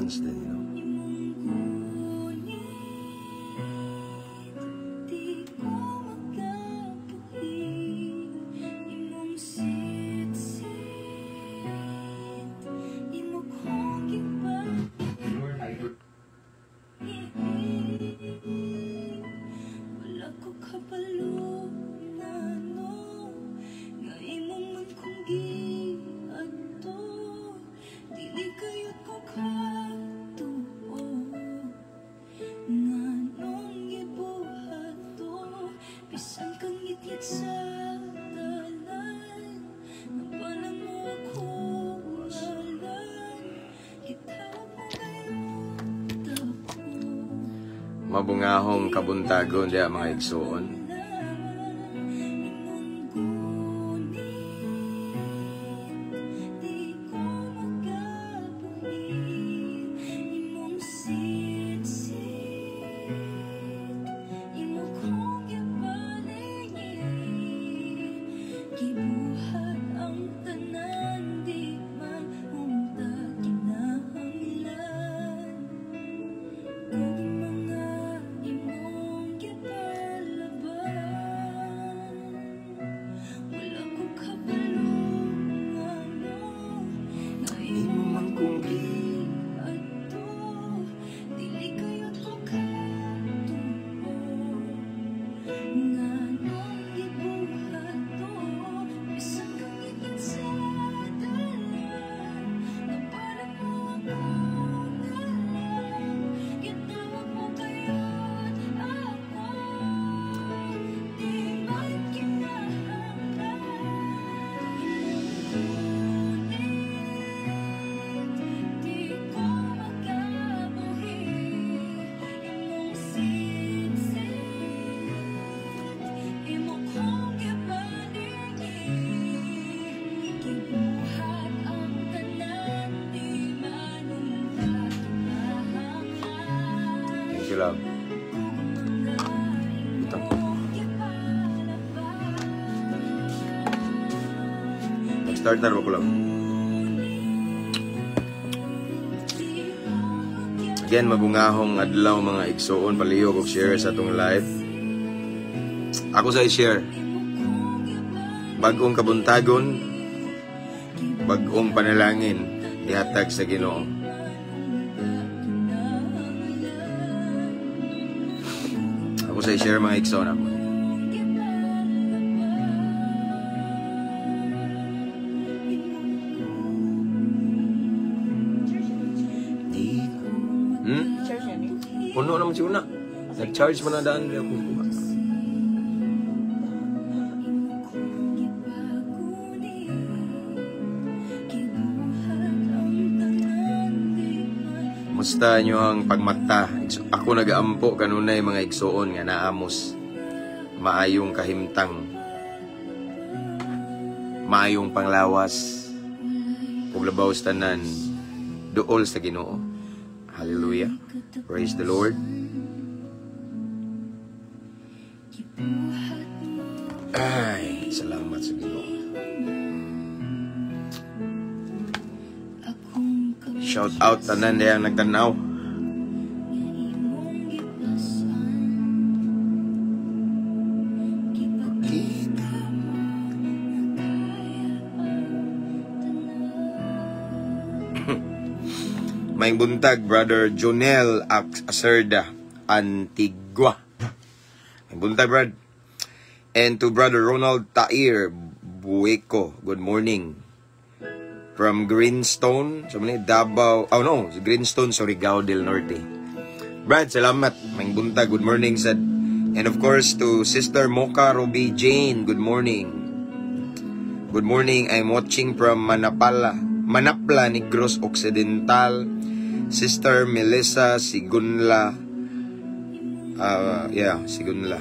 constant, you know. Mabungahong kabuntagon diya mga igsoon. Love. Ito. Nag-start na ko lang. Again, mabungahong adlaw mga igsoon, palihog og share sa atong live. Ako sa i-share. Bagong kabuntagon, bagong panalangin, ihatag sa Ginoo. Sa share mga igsoon ako. Puno naman si Una. Nag-charge mo na daan rin ako. Musta nyo ang pagmata? Ako nag-aampo kanunay mga igsoon nga naamos. Maayong kahimtang. Maayong panglawas. Puglabaw sa tanan. Duol sa Ginoo. Hallelujah. Praise the Lord. Ay, salamat sa Ginoo. Shout out tanan diyang nagtanaw. May buntag, Brother Jonel Acerda, Antigua. May buntag, Brad. And to Brother Ronald Tair Bueco, good morning. From Greenstone, Davao, Greenstone, Surigao del Norte. Brad, salamat. May buntag, good morning, sad. And of course, to Sister Mocha Ruby Jane, good morning. Good morning, I'm watching from Manapla, Negros Occidental. Sister Melissa Sigunla. Sigunla.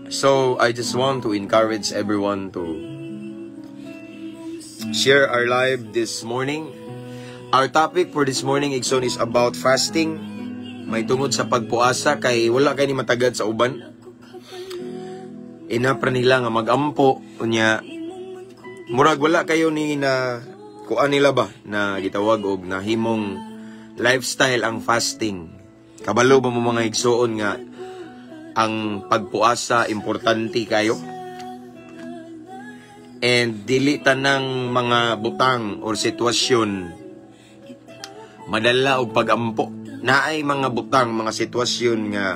So, I just want to encourage everyone to share our live this morning. Our topic for this morning, Igsoon, is about fasting. May tungod sa pagpuasa kay wala kay ni matagad sa uban. Inapra nila nga magampo unya murag wala kayo ni na kuan nila ba na gitawag og nahimong lifestyle ang fasting. Kabalo ba mo mga igsoon nga ang pagpuasa importante kayo? And dili tanang mga butang or sitwasyon madala og pagampo. Naay mga butang, mga sitwasyon nga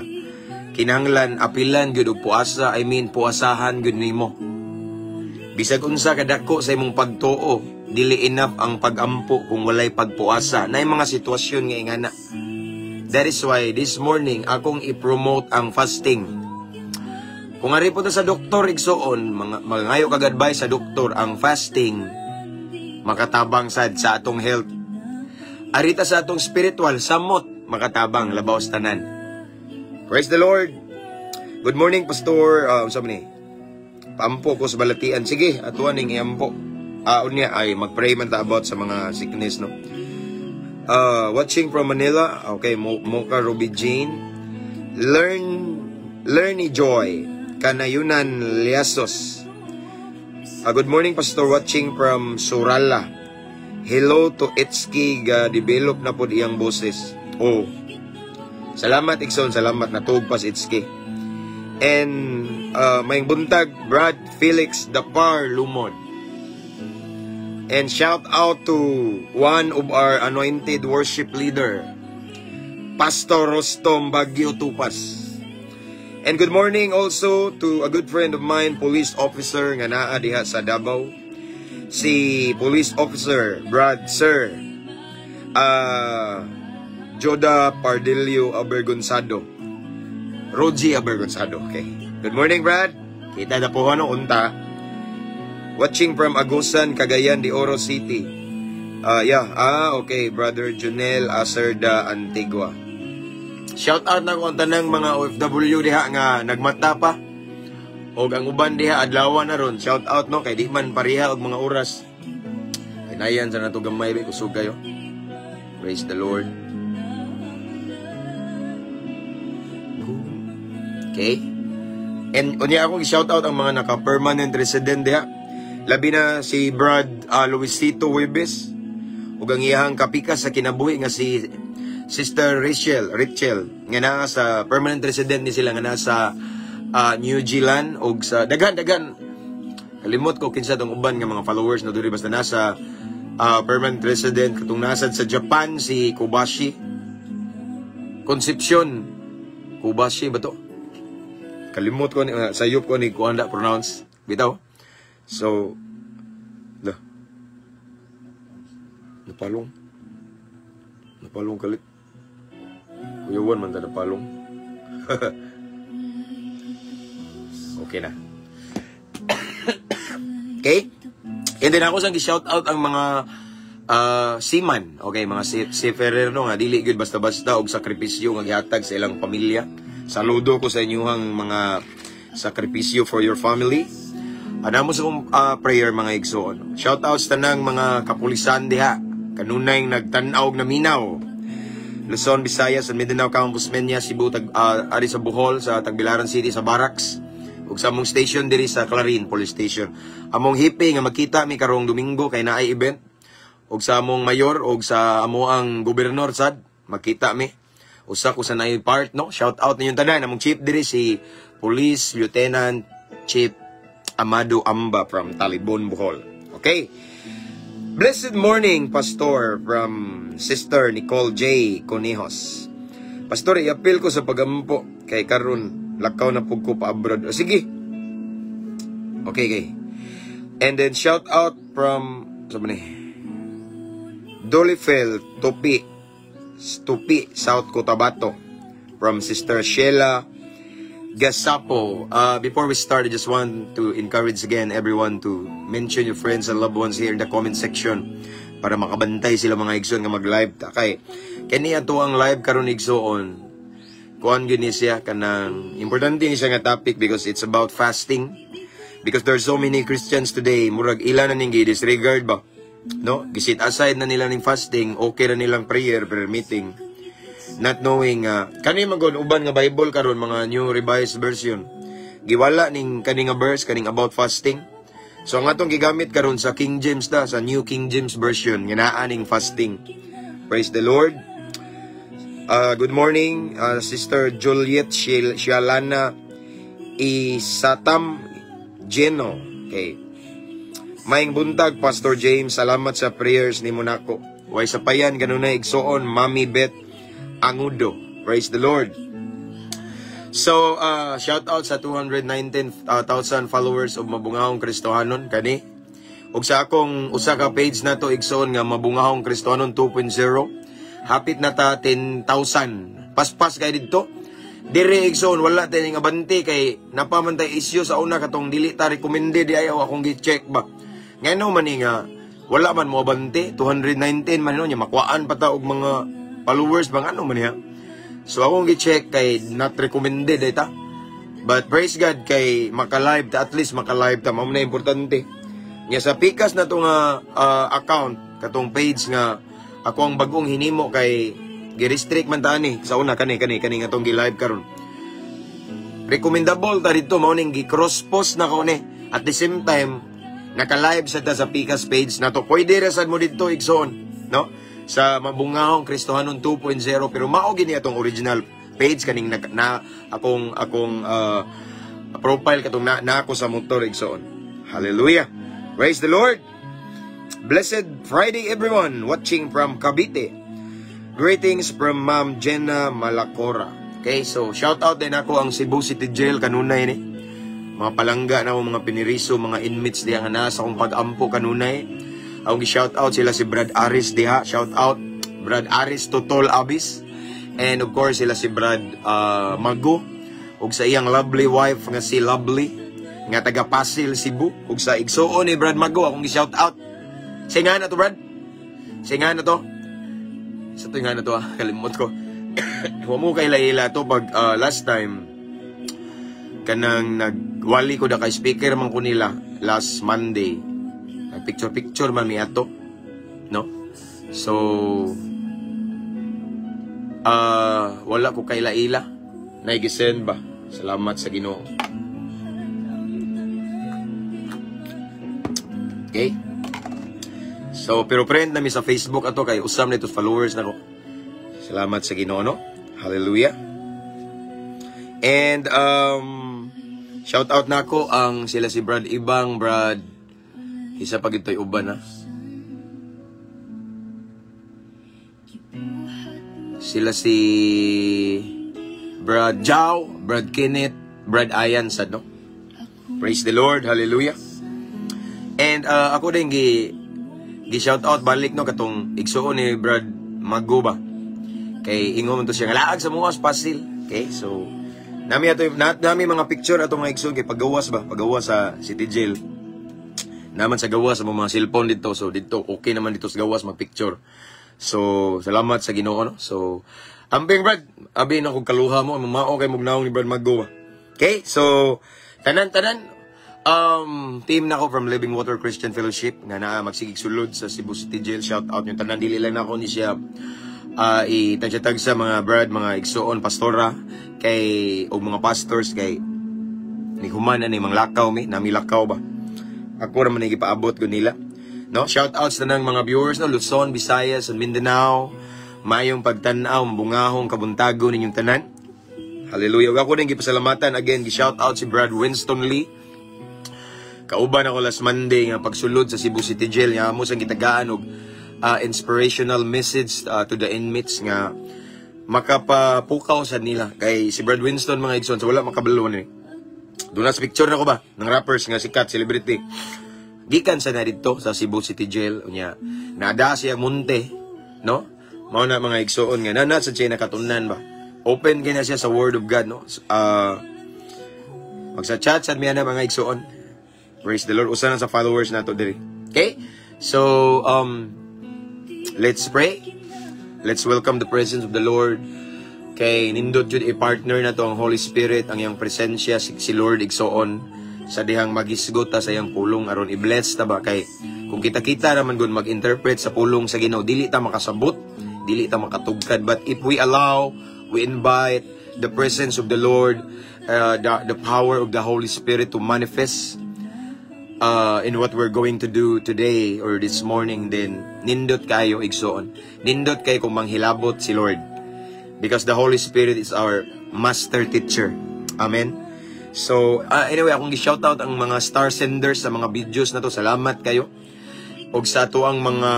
kinahanglan apilan gyud og puasa, puasahan gyud nimo. Bisag unsa kadako sa imong pagtuo, dili enough ang pagampo kung walay pagpuasa. Naay mga sitwasyon nga ingana. That is why this morning akong i-promote ang fasting. Kung ari po ta sa doktor igsoon, mangayo kag advice sa doktor ang fasting makatabang sad sa atong health. Arita sa atong spiritual samot makatabang labaw sa tanan. Praise the Lord. Good morning Pastor. Unsa man ni? Paampo ko sa balatian. Sige, atuan ning iampo. Unya ay magpray man ta about sa mga sickness, no. Watching from Manila. Okay, Mocha Ruby Jean. Learn ni Joy. Kanayunan Liasos. Good morning Pastor, watching from Surala. Hello to Itski, develop na po iyang boses. Oh. Salamat Ikson, salamat natugpas Itski. And may buntag Brad Felix Dapar Lumon. And shout out to one of our anointed worship leader, Pastor Rostom Bagyo Tupas. And good morning also to a good friend of mine, police officer nga naa diha sa Davao, si police officer Brad Sir Joda Pardilio Abergonzado, Rogie Abergonzado. Okay. Good morning, Brad. Kita na po ano unta. Watching from Agusan, Cagayan de Oro City. Okay, Brother Junel Acerda Antigua. Shout out na ko tanang mga OFW diha nga nagmata pa. Og ang uban diha adlaw na ron. Shout out no kay di man pareha og mga oras. Kinayan sa nato gamay be kusog kayo. Praise the Lord. Okay? And unya akong i-shout out ang mga naka-permanent resident diha. Labi na si Brad Luisito Webes ug ang iyang kapikas sa kinabuhi nga si Sister Rachel nga naa sa permanent resident ni sila nga nasa New Zealand ug sa dagan kalimot ko kinsa tong uban nga mga followers na diri basta nasa permanent resident katong nasad sa Japan si Kobashi Concepcion Kobashi ba to? Kalimot ko ni sayop ko ni kuanda pronounce bitaw. So napalong kalit. Kuyawan man ta napalong. Okay na. Okay? And then ako sang gi-shout out ang mga seaman. Okay, mga seafarer no nga dili gyud basta-basta og sakripisyo nga gihatag sa ilang pamilya. Saludo ko sa inyong mga sakripisyo for your family. Adamo sa kong prayer mga igsoon. Shout out sa tanang mga kapulisan diha. Kanunay nagtan-aw na minaw. Luzon, Visayas, and Mindanao Campus Menya, Cebu, ari sa Bohol, sa Tagbilaran City, sa Barracks. Ug sa among station diri sa Clarin Police Station. Among hipi nga magkita mi karong Domingo kay naay event. Ug sa among mayor ug sa amoang gobernador sad magkita mi. Usa ko sa naay part no. Shout out ninyong tanan among chief diri si Police Lieutenant Chief Amado Amba from Talibon, Bohol. Okay. Blessed morning, Pastor, from Sister Nicole J. Conejos. Pastor, i-appeal ko sa pagampo kay karon lakaw na pug ko pa abroad. O, sige. Okay. And then shout out from Dolifel Tupi, South Cotabato, from Sister Sheila Gasapo. Before we start, I just want to encourage again everyone to mention your friends and loved ones here in the comment section para makabantay sila mga igsoon nga mag-live ta kay kani ato ang live karon igsoon kuan gini siya kanang importante ni siya nga topic because it's about fasting, because there's so many Christians today murag ila na ning disregard ba no, gisit aside na nila ning fasting, okay ra nilang prayer meeting, not knowing kani magon uban nga Bible karon mga New Revised Version giwala ning kani nga verse kaning about fasting. So ang atong gigamit karon sa King James ta, sa New King James Version, nga naaning fasting. Praise the Lord. Good morning, Sister Juliet Shialana Isatam Geno. Okay. Maing buntag, Pastor James. Salamat sa prayers ni Monaco. Way sa payan, ganun na igsoon, Mami Beth Angudo. Praise the Lord. So, shout out sa 219,000 followers of Mabungahong Kristohanon kani. Ug sa akong usa ka page na to igsoon nga Mabungahong Kristohanon 2.0. Hapit na ta 10,000. Paspas kay didto. Dire igsoon wala tayong abante kay napamantay issue sa una katong dili ta recommended di ayaw akong gi-check ba. Ngano man nga wala man mo abante 219 man nya makuan pa ta og mga followers bang ano man niya. So akong gi-check kay not recommended ita. But praise God kay maka-live ta, at least maka-live ta, mao na importante. Nga sa pikas na to nga account katong page nga ako ang bagong hinimo kay gi-restrict man ta ani sa una kani nga tong gi-live karon. Recommendable ta dito mao ning gi-cross post na ko ni. At the same time naka-live sa ta sa pikas page na to. Pwede ra sad mo dito igsoon, no? Sa Mabungahong Kristohanon 2.0 pero mao gini atong original page kaning akong profile katong na ako sa motor igsoon. Hallelujah. Praise the Lord. Blessed Friday everyone watching from Cavite. Greetings from Ma'am Jenna Malacora. Okay, so shout out din ako ang Cebu City Jail kanunay ni. Mga palangga na mga piniriso, mga inmates diha nga nasa akong pag-ampo kanunay. Ang gi-shout out sila si Brad Aris diha. Shout out Brad Aris Totol Abis. And of course sila si Brad Mago. Ug sa iyang lovely wife nga si Lovely nga taga Pasil, Cebu. Ug sa igsuon ni Brad Mago akong gi-shout out. Singa na to Brad? Singa na to? Sa to nga na to kalimot ko. Huwag mo kay Laila to pag last time kanang nagwali ko da kay speaker man ko nila last Monday. Picture man mi ato, no? So wala ko kay Laila. Naigisend ba? Salamat sa Ginoo. Okay? So pero friend na mi sa Facebook ato kay usam nito followers nako. Salamat sa Ginoo, no? Hallelujah. And shout out nako ang sila si Brad Ibang, Brad isa pag ito'y uban na. Sila si Brad Jao, Brad Kenneth, Brad Ayan sad no. Praise the Lord, hallelujah. And ako din gi-shout out balik no katong igsuon ni Brad Mago ba. Kay ingon man to siya ngalaag sa muwas Pasil. Okay, so nami mga picture ato mga igsuon kay pagawas sa City Jail. Naman sa gawas sa mga cellphone dito. So dito okay naman dito sa gawas mag-picture. So salamat sa Ginoo no. So ambing Brad, abi na kog kaluha mo mao kay mugnaong ni Brad Mago. Okay? So tanan team na ko from Living Water Christian Fellowship nga naa magsigig sulod sa Cebu City Jail. Shout out yung tanan dili lang nako ni siya itagtag sa mga Brad, mga igsoon pastora kay og mga pastors kay ni human ani mga lakaw nami lakaw ba. Ako naman yung ipaabot ko nila. No? Shoutouts na ng mga viewers, no? Luzon, Visayas, and Mindanao. Mayong pagtanaw, mabungahong kabuntago ninyong tanan. Hallelujah. Ako rin gipasalamatan. Again, gi-shoutout si Brad Winston Lee. Kauban ako last Monday nga pagsulod sa Cebu City Jail. Nga mo sang gitagaan og inspirational message to the inmates nga makapapukaw sa nila. Kay si Brad Winston mga igsoon, so wala makabalo ni. Doon na sa picture na ko ba ng rappers nga sikat, celebrity. Gikan sa na dito sa Cebu City Jail. Unya, nada siya munte, no? Mao na mga igsoon nga nana sa siya nakatunan ba. Open kaya siya sa Word of God, no? Magsa-chat sa miya na mga igsoon. Praise the Lord. Usa na sa followers nato diri. Okay? So, let's pray. Let's welcome the presence of the Lord. Kay nindot jud i-partner na to ang Holy Spirit, ang iyang presensya si Lord igsoon sa dihang magisgot ta sa iyang pulong aron i-bless ta ba kay kung kita-kita naman gud mag-interpret sa pulong sa Ginoo dili ta makasabot, dili ta makatugkad, but if we allow, we invite the presence of the Lord, the power of the Holy Spirit to manifest, in what we're going to do today or this morning, then nindot kayo igsoon. Nindot kayo kung manghilabot si Lord. Because the Holy Spirit is our master teacher. Amen. So, anyway, akong gi-shoutout ang mga star senders sa mga videos na to. Salamat kayo. Og sa ato ang mga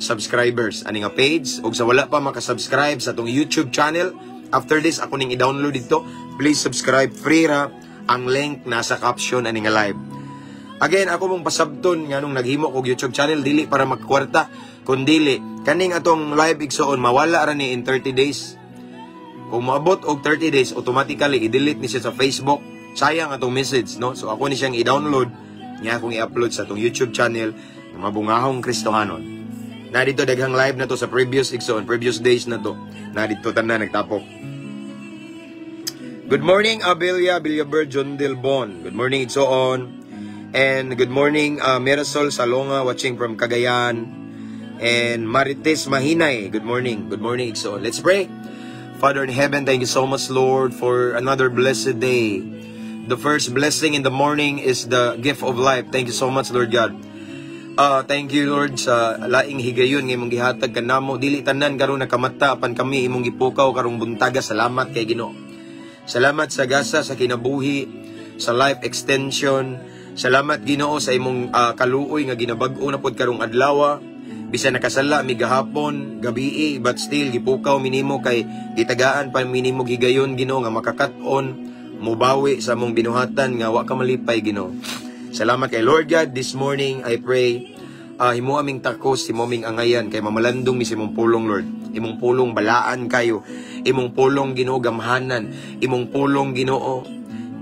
subscribers ani nga page, og sa wala pa makasubscribe sa atong YouTube channel, after this ako ning i-download dito. Please subscribe, free ra. Ang link nasa caption ani nga live. Again, ako mong pasabton nga nung naghimo og YouTube channel, dili para magkwarta, kundili kaning atong live igsoon mawala ra ni in 30 days. Kung maabot og 30 days, automatically i-delete ni siya sa Facebook. Sayang atong message, no? So ako ni siyang i-download, niya akong i-upload sa atong YouTube channel ng Mabungahong Kristohanon. Na dito daghang live na to sa previous days na to. Na dito tanan nagtapok. Good morning, Abelia Villabert John Delbon. Good morning, Igsoon. And good morning, Mirasol Salonga watching from Cagayan. And Marites Mahinay. Good morning. Good morning, Igsoon. Let's pray. Father in heaven, thank you so much, Lord, for another blessed day. The first blessing in the morning is the gift of life. Thank you so much, Lord God. Thank you, Lord, sa laing higayon ng imong gihatag kanamo. Dili tanan karon nakamata apan kami imong gipukaw karong buntaga. Salamat kay Ginoo. Salamat sa gasa sa kinabuhi, sa life extension. Salamat Ginoo sa imong kaluoy nga ginabag-o na pod karong adlaw. Bisan nakasala mi gahapon, gabi, but still gipukaw minimo kay gitagaan pa minimo gigayon Ginoo nga makakaton mubawi sa mong binuhatan nga wa ka malipay Ginoo. Salamat kay Lord God. This morning I pray himo aming takos, himo aming angayan kay mamalandong mi sa imong pulong Lord. Imong pulong balaan kayo. Imong pulong Ginoo gamhanan. Imong pulong Ginoo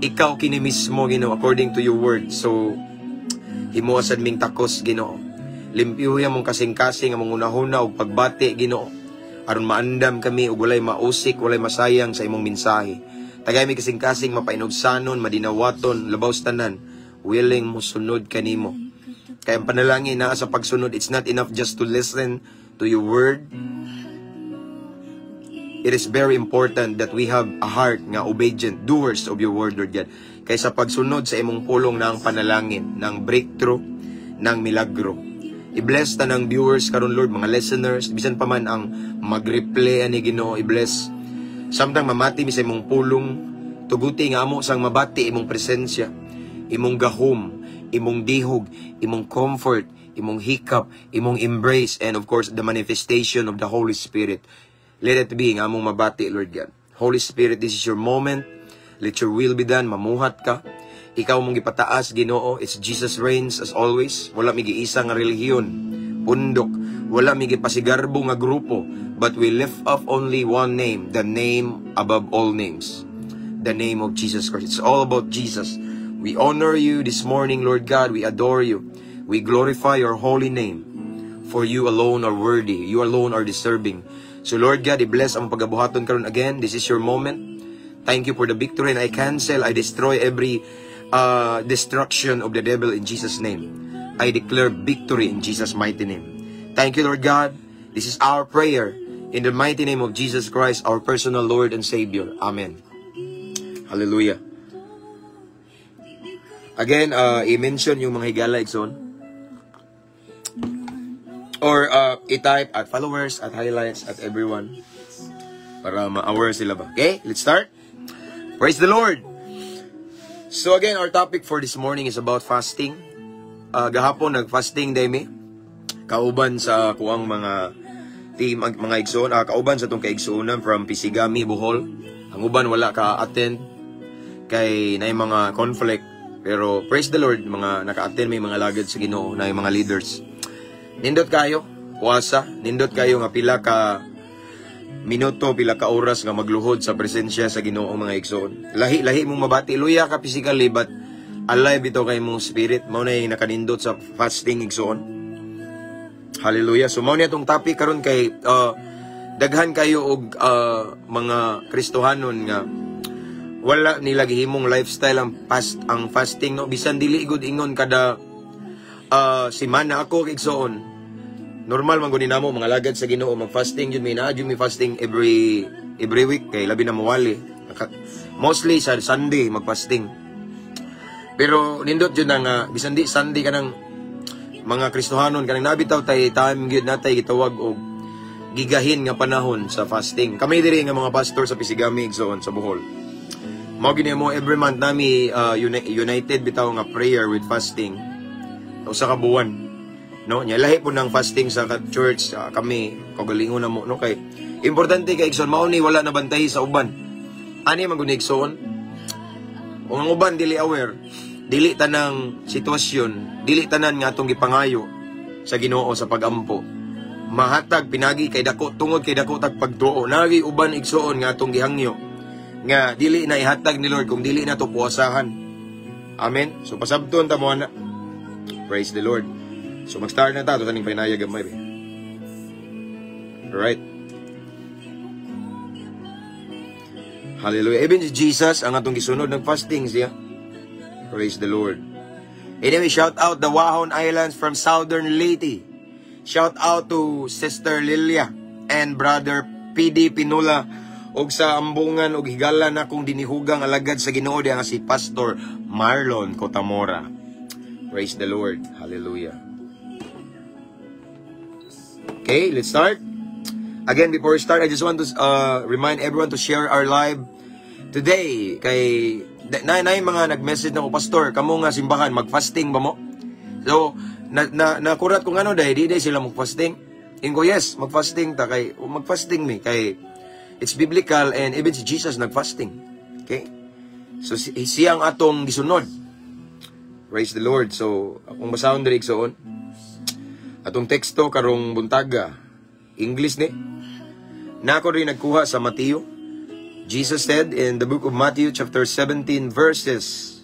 ikaw kini mismo Ginoo according to your word. So himo asad ming takos Ginoo. Limpyuhi among kasing-kasing among unahuna og pagbati Ginoo. Aron maandam kami og walay mausik, walay masayang sa imong mensahe. Tagay mi kasing-kasing mapainugsanon, madinawaton, labaw tanan, willing mo sunod kanimo. Kaya ang panalangin na sa pagsunod, it's not enough just to listen to your word. It is very important that we have a heart nga obedient, doers of your word, Lord God. Kaya sa pagsunod sa imong pulong na ang panalangin, ng breakthrough, ng milagro. I-bless ta ng viewers karon Lord, mga listeners, bisan pa man ang mag-replay ani Ginoo, i-bless. Samtang mamati mi sa imong pulong, tuguti nga amo sang mabati imong presensya, imong gahom, imong dihog, imong comfort, imong hikap, imong embrace, and of course the manifestation of the Holy Spirit. Let it be nga among mabati, Lord God. Holy Spirit, this is your moment. Let your will be done. Mamuhat ka. Ikaw mong ipataas, Ginoo. It's Jesus reigns as always. Wala mi giisa nga relihiyon, pundok. Wala mi gipasigarbo nga grupo. But we lift up only one name, the name above all names. The name of Jesus Christ. It's all about Jesus. We honor you this morning, Lord God. We adore you. We glorify your holy name. For you alone are worthy. You alone are deserving. So Lord God, i-bless ang pagabuhaton karon again. This is your moment. Thank you for the victory, and I cancel, I destroy every destruction of the devil in Jesus' name. I declare victory in Jesus' mighty name. Thank you, Lord God. This is our prayer in the mighty name of Jesus Christ, our personal Lord and Savior. Amen. Hallelujah. Again, i-mention yung mga higala, Ikson. Or i-type at followers, at highlights, at everyone. Para ma-aware sila ba. Okay, let's start. Praise the Lord. So again, our topic for this morning is about fasting. Gahapon, nag-fasting demi. Kauban sa kuang mga team, mga igsoon. Kauban sa itong kaigsuunan from Pisigami, Bohol. Ang uban wala ka-attend kay na yung mga conflict. Pero praise the Lord, mga naka-attend may mga lagad sa Ginoo na yung mga leaders. Nindot kayo, kuwasa. Nindot kayo nga pila ka minuto, pila ka oras nga magluhod sa presensya sa Ginoo mga igsoon. Lahi mong mabati. Luya ka physically, but alive ito kay mong spirit. Mao na yung nakanindot sa fasting igsoon. Hallelujah. So mao na itong topic karon kay daghan kayo og mga Kristohanon nga wala nila gihimong lifestyle ang fasting, no? Bisan dili gud ingon kada semana ako igsoon. Normal man gud namo mga lagad sa Ginoo mag-fasting jud, may naadyo mi fasting every week kay labi na mawali. Mostly sa Sunday mag-fasting. Pero nindot yun na nga, bisan di Sunday ka ng mga Kristohanon, kanang nabitaw tayo, time gyud natay gitawag og gigahin nga panahon sa fasting. Kami diri nga mga pastor sa Pisigami, Igsoon, sa Bohol. Mao gini mo every month nami united bitaw nga prayer with fasting. Usa ka buwan. No, nya lahi po ng fasting sa church kami kagalingon na mo no kay importante kay Igsoon mao ni wala na bantahi sa uban. Ani man gud Igsoon? Kung ang uban dili aware, dili tanang sitwasyon, dili tanan nga atong gipangayo sa Ginoo sa pagampo. Mahatag pinagi kay dako tungod kay dako tag pagtuo. Nagi uban Igsoon nga atong gihangyo nga dili na ihatag ni Lord kung dili na to puwasahan. Amen. So pasabton ta mo ana. Praise the Lord. So mag-start na ta to taning pinayag gamay. Alright. Hallelujah. Even Jesus ang atong gisunod ng fasting siya. Praise the Lord. Anyway, shout out the Wahon Islands from Southern Leyte. Shout out to Sister Lilia and Brother PD Pinula og sa ambungan og higala na kung dinihugang alagad sa Ginoo nga si Pastor Marlon Cotamora. Praise the Lord. Hallelujah. Okay, let's start. Again, before we start, I just want to remind everyone to share our live today. Kay na mga nag-message na ko, Pastor, kamo nga simbahan, mag-fasting ba mo? So, nakurat kung ano di sila mag-fasting. Ingo, yes, mag-fasting ta kay mag-fasting mi kay it's biblical and even si Jesus nag-fasting. Okay? So siya ang atong gisunod. Praise the Lord. So akong basahon diri igsoon. Atong teksto karong buntaga. English ni. Nako rin nagkuha sa Mateo. Jesus said in the book of Matthew chapter 17 verses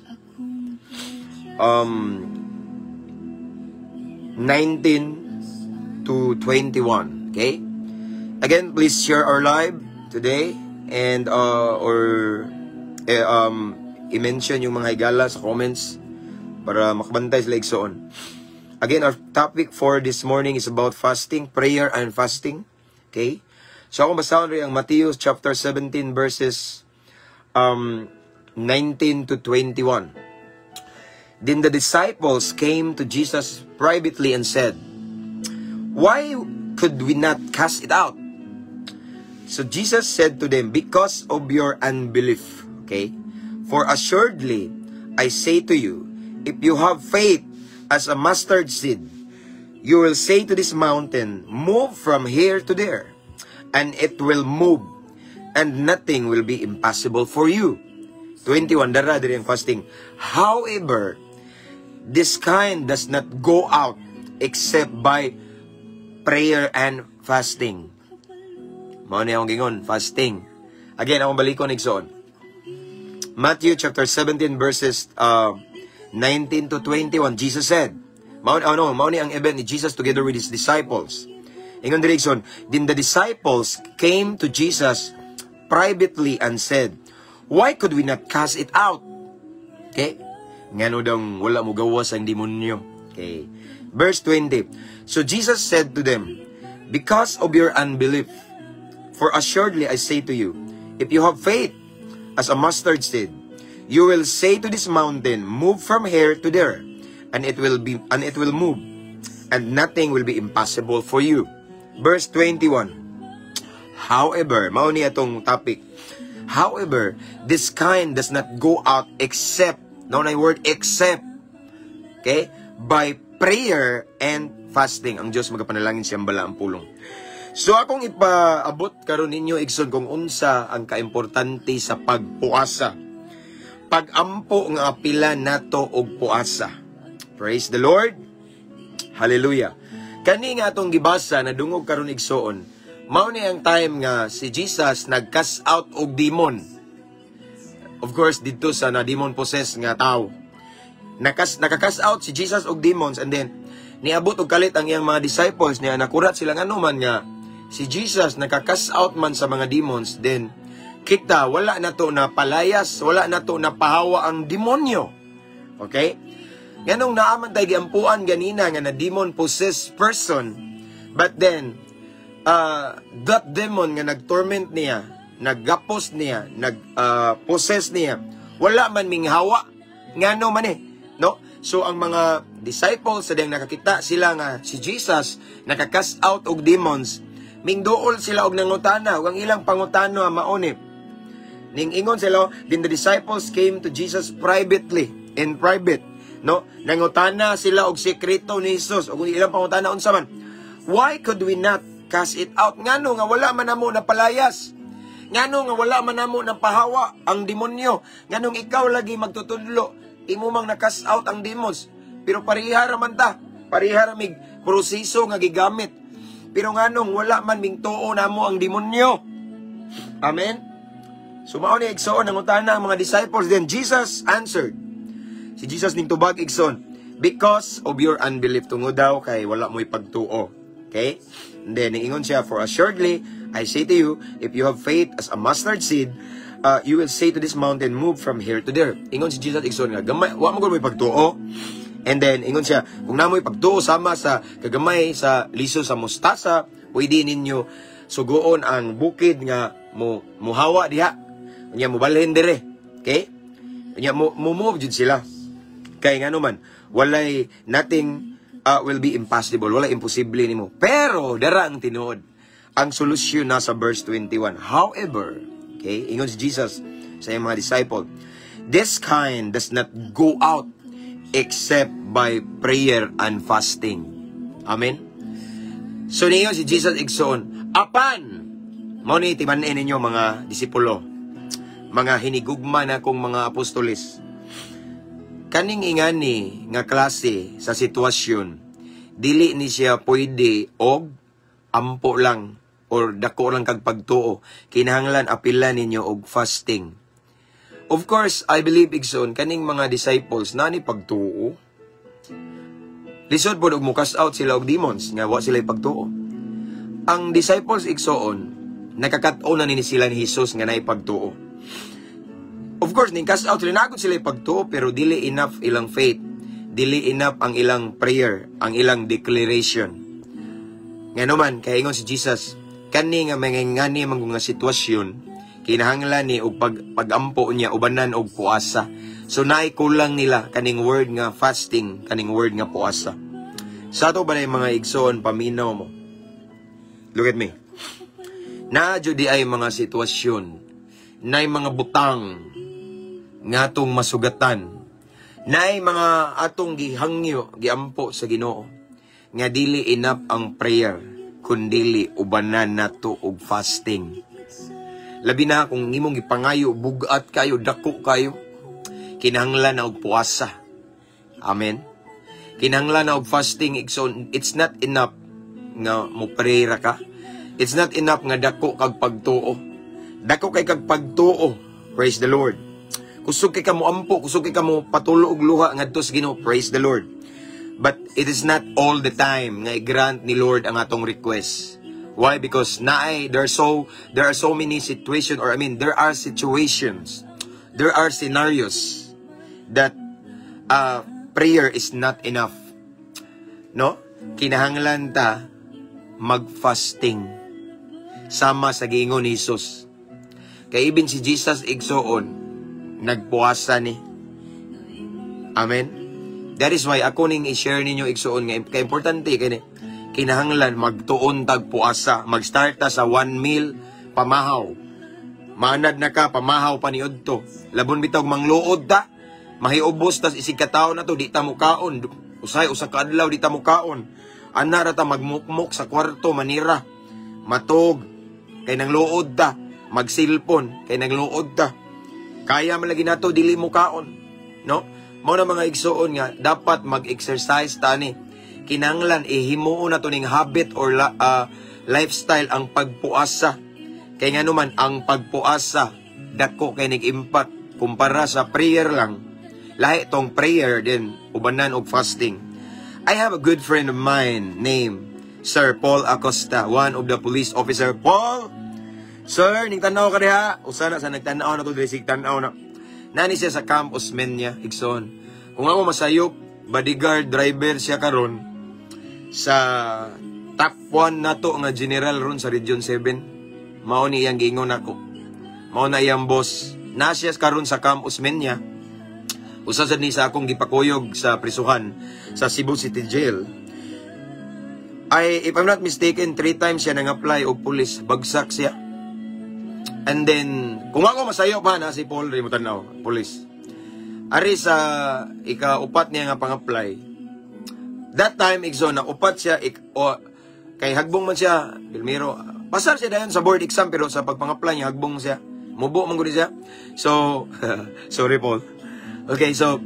19 to 21. Okay? Again, please share our live today and i-mention yung mga higala sa comments para makabantay sila igsoon. Again, our topic for this morning is about fasting, prayer and fasting. Okay? So ako basahon rin ang Matthew chapter 17 verses 19 to 21. Then the disciples came to Jesus privately and said, "Why could we not cast it out?" So Jesus said to them, "Because of your unbelief." Okay? "For assuredly, I say to you, if you have faith as a mustard seed, you will say to this mountain, 'Move from here to there,' and it will move, and nothing will be impossible for you." 21, dara diri ang fasting. "However, this kind does not go out except by prayer and fasting." Mao ni akong gingon, fasting. Again, akong balikon igsoon. Matthew chapter 17 verses 19 to 21, Jesus said, mao ni ang event ni Jesus together with his disciples. Ingon diri igsoon, "Then the disciples came to Jesus privately and said, 'Why could we not cast it out?'" Okay? Ngano daw wala mo gawas ang demonyo. Okay. Verse 20. "So Jesus said to them, 'Because of your unbelief, for assuredly I say to you, if you have faith as a mustard seed, you will say to this mountain, 'Move from here to there,' and it will move, and nothing will be impossible for you." Verse 21. "However," mao ni atong topic. "However, this kind does not go out except," now na word except, okay, "by prayer and fasting." Ang Diyos magapanalangin siyang bala ang pulong. So akong ipaabot karon ninyo igsoon kung unsa ang kaimportante sa pagpuasa. Pagampo nga apila nato og puasa. Praise the Lord. Hallelujah. Kani nga atong gibasa na dungog karon igsoon, mao ni ang time nga si Jesus nag-cast out og demon. Of course dito sa na demon possessed nga tao. Naka-cast out si Jesus og demons, and then niabot og kalit ang iyang mga disciples niya, nakurat sila nga man nga si Jesus naka-cast out man sa mga demons, then kita wala na to na palayas, wala na to na pahawa ang demonyo. Okay? Ganong naaman tayo giampuan ganina nga na demon possessed person, but then that demon nga nag-torment niya, naggapos niya, nag-possess niya, wala man ming hawa, Ngano man no? So ang mga disciples sa diyang nakakita sila nga si Jesus nakakast out og demons, mingduol sila og nangutana, ug ang ilang pangutano mauni. Ning ingon sila, then the disciples came to Jesus privately, in private, no? Nangutana sila og sekreto ni Jesus, og ilang pangutana unsa man. Why could we not cast it out? Ngano nga wala man namo napalayas? Ngano nga wala man namo napahawa ang demonyo? Nganong ikaw lagi magtutudlo, imo mang na-cast out ang demons? Pero parihara man ta, parihara mig proseso nga gigamit. Pero nganong wala man mingtuo namo ang demonyo? Amen. Sumao ni igsoon ang utana ang mga disciples. Then Jesus answered. Si Jesus ning tubag igsoon, because of your unbelief. Tungod daw kay wala mo ipagtuo. Okay? And then ingon siya, for assuredly I say to you, if you have faith as a mustard seed, you will say to this mountain, move from here to there. Ingon si Jesus igsoon nga, gamay, wa mo gud mo ipagtuo. And then ingon siya, kung namoy pagtuo sama sa kagamay sa liso sa mustasa, pwede ninyo sugoon ang bukid nga muhawa diha. Nya mobalhin dire. Okay? Nya move jud sila. Kay ngano man, walay nothing will be impossible. Wala imposible nimo. Pero dara ang tinuod. Ang solusyon nasa verse 21. However, okay, ingon si Jesus sa iyang mga disciple, this kind does not go out except by prayer and fasting. Amen. So ninyo si Jesus igsoon, apan mao ni timan-in ninyo mga disipulo, mga hinigugma na kong mga apostoles. Kaning ingani nga klase sa sitwasyon, dili ni siya pwede og ampo lang or dako lang kag pagtuo. Kinahanglan apilan ninyo og fasting. Of course, I believe igsoon kaning mga disciples na ni pagtuo. Lisod pod og mukas out sila og demons nga wa sila pagtuo. Ang disciples igsoon nakakat-o na ni sila ni Jesus nga naay pagtuo. Of course, ning cast out rinagod sila pagtuo, pero dili enough ilang faith. Dili enough ang ilang prayer, ang ilang declaration. Ngano man, kaya ingon si Jesus, kani nga mangingani mga sitwasyon, kinahanglan ni og pagampo niya, ubanan og puasa. So naay kulang nila kaning word nga fasting, kaning word nga puasa. Sa ato ba na mga igsoon, paminaw mo? Look at me. Nadyo di ay mga sitwasyon, naay mga butang, nga atong masugatan, naay mga atong gihangyo, giampo sa Ginoo, nga dili enough ang prayer, kundili ubanan nato og fasting. Labi na kung imong gipangayo, bugat kayo, dako kayo, kinahanglan na og puasa. Amen. Kinahanglan na og fasting. So, it's not enough nga mo prayer ka. It's not enough nga dako kag pagtuo. Dako kay kag pagtuo. Praise the Lord. Kusog kay kamo ampo, kusog kay kamo patulo og luha ngadto sa Ginoo. Praise the Lord. But it is not all the time nga i-grant ni Lord ang atong request. Why? Because there are so many situations, or there are situations, there are scenarios that prayer is not enough. No? Kinahanglan ta mag-fasting sama sa giingon ni Jesus. Kay ibin si Jesus igsoon nagpuasa ni. Amen. That is why ako ning i-share ninyo igsoon nga kay importante kay kinahanglan magtuon tag puasa. Mag-start ta sa 1 meal pamahaw. Manad na ka pamahaw paniudto. Labon bitaw mangluod ta, mahiubos tas isig katawo na to di ta mukaon. Usa ka adlaw di ta mukaon. Ana ra ta magmukmok sa kwarto manira. Matog kay nang luod ta, magsilpon kay nang luod ta. Kaya man lagi nato dili mukaon, no? Mao na mga igsoon nga dapat mag-exercise tani. Kinanglan ihimuon nato ning habit or lifestyle ang pagpuasa. Kay ngano man ang pagpuasa dako kay nag-impact kumpara sa prayer lang. Lahi tong prayer din ubanan og fasting. I have a good friend of mine named Sir Paul Acosta, one of the police officer. Paul, sir, ning tanaw ka diha. Usa na sa nagtanaw na to diri sig tanaw na. Nani siya sa campus men niya, igsoon. Kung ako masayop, bodyguard driver siya karon sa top 1 nato nga general ron sa Region 7. Mao ni iyang giingon ako. Mao na iyang boss. Na siya karon sa campus men niya. Usa sad ni sa akong gipakuyog sa prisuhan sa Cebu City Jail. If I'm not mistaken, 3 times siya nang-apply og pulis, bagsak siya. And then, kung ako masayo pa na si Paul, rin mo tanaw, pulis. Ari sa ika-upat niya nga pang-apply. That time, igso, na upat siya, kay hagbong man siya, Bilmiro, pasar siya dayon sa board exam, pero sa pagpang-apply niya, hagbong siya. Mubo man gud siya. So, sorry Paul. Okay, so,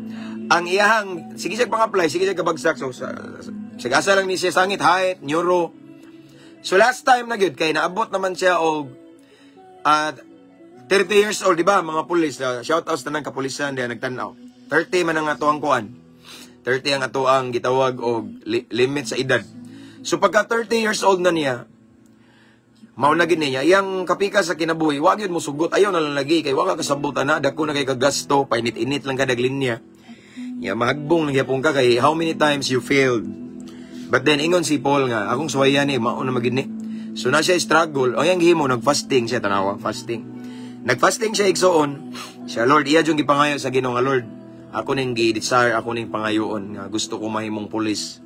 ang iyahang, sige siya pang-apply, sige siya kabagsak. So, sigasa lang ni siya sangit, height, neuro. So, last time na gyud kay naabot naman siya og 30 years old, di ba, mga pulis. Shoutouts na ng kapulisan, diyan nagtanaw. 30 man ang atoang kuan. 30 ang atoang gitawag og limit sa edad. So, pagka 30 years old na niya, maunagin niya, iyang kapika sa kinabuhi, wag yun mo sugot, ayaw na lang lagi, kay waka kasabutan na, dako na kay kagasto, painit-init lang kadaglin niya. Mahagbong lang yapong ka, kay how many times you failed. But then, ingon si Paul nga, akong suwayan mauna magini. So, na siya struggle, o yung gihimo, nag-fasting siya, tanawa, fasting. Nag-fasting siya, igsoon, siya, Lord, iya yung gipangayo sa Ginoo nga, Lord, ako ning gi-desire, ako ning pangayoon, nga gusto ko mahimong pulis.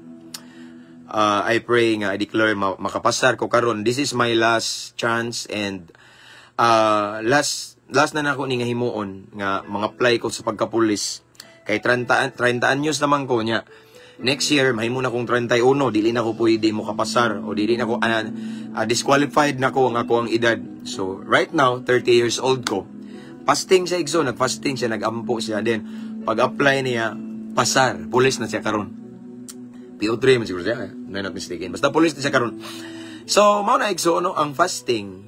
I pray nga, I declare, makapasar ko karon. This is my last chance and last na nako ni nga himuon nga mga apply ko sa pagkapulis. Kay 30 anyos naman ko niya. Next year, mahimo na kong 31, dili na ko pwede mo kapasar o dili na ko disqualified na ko ang ako ang edad. So, right now, 30 years old ko. Fasting siya, igso, nag-fasting siya, nag-ampo siya. Then, pag-apply niya, pasar, pulis na siya karon. PO3 man siguro siya, I'm not mistaken. Basta pulis na siya karon. So, mao na igso, no, ang fasting,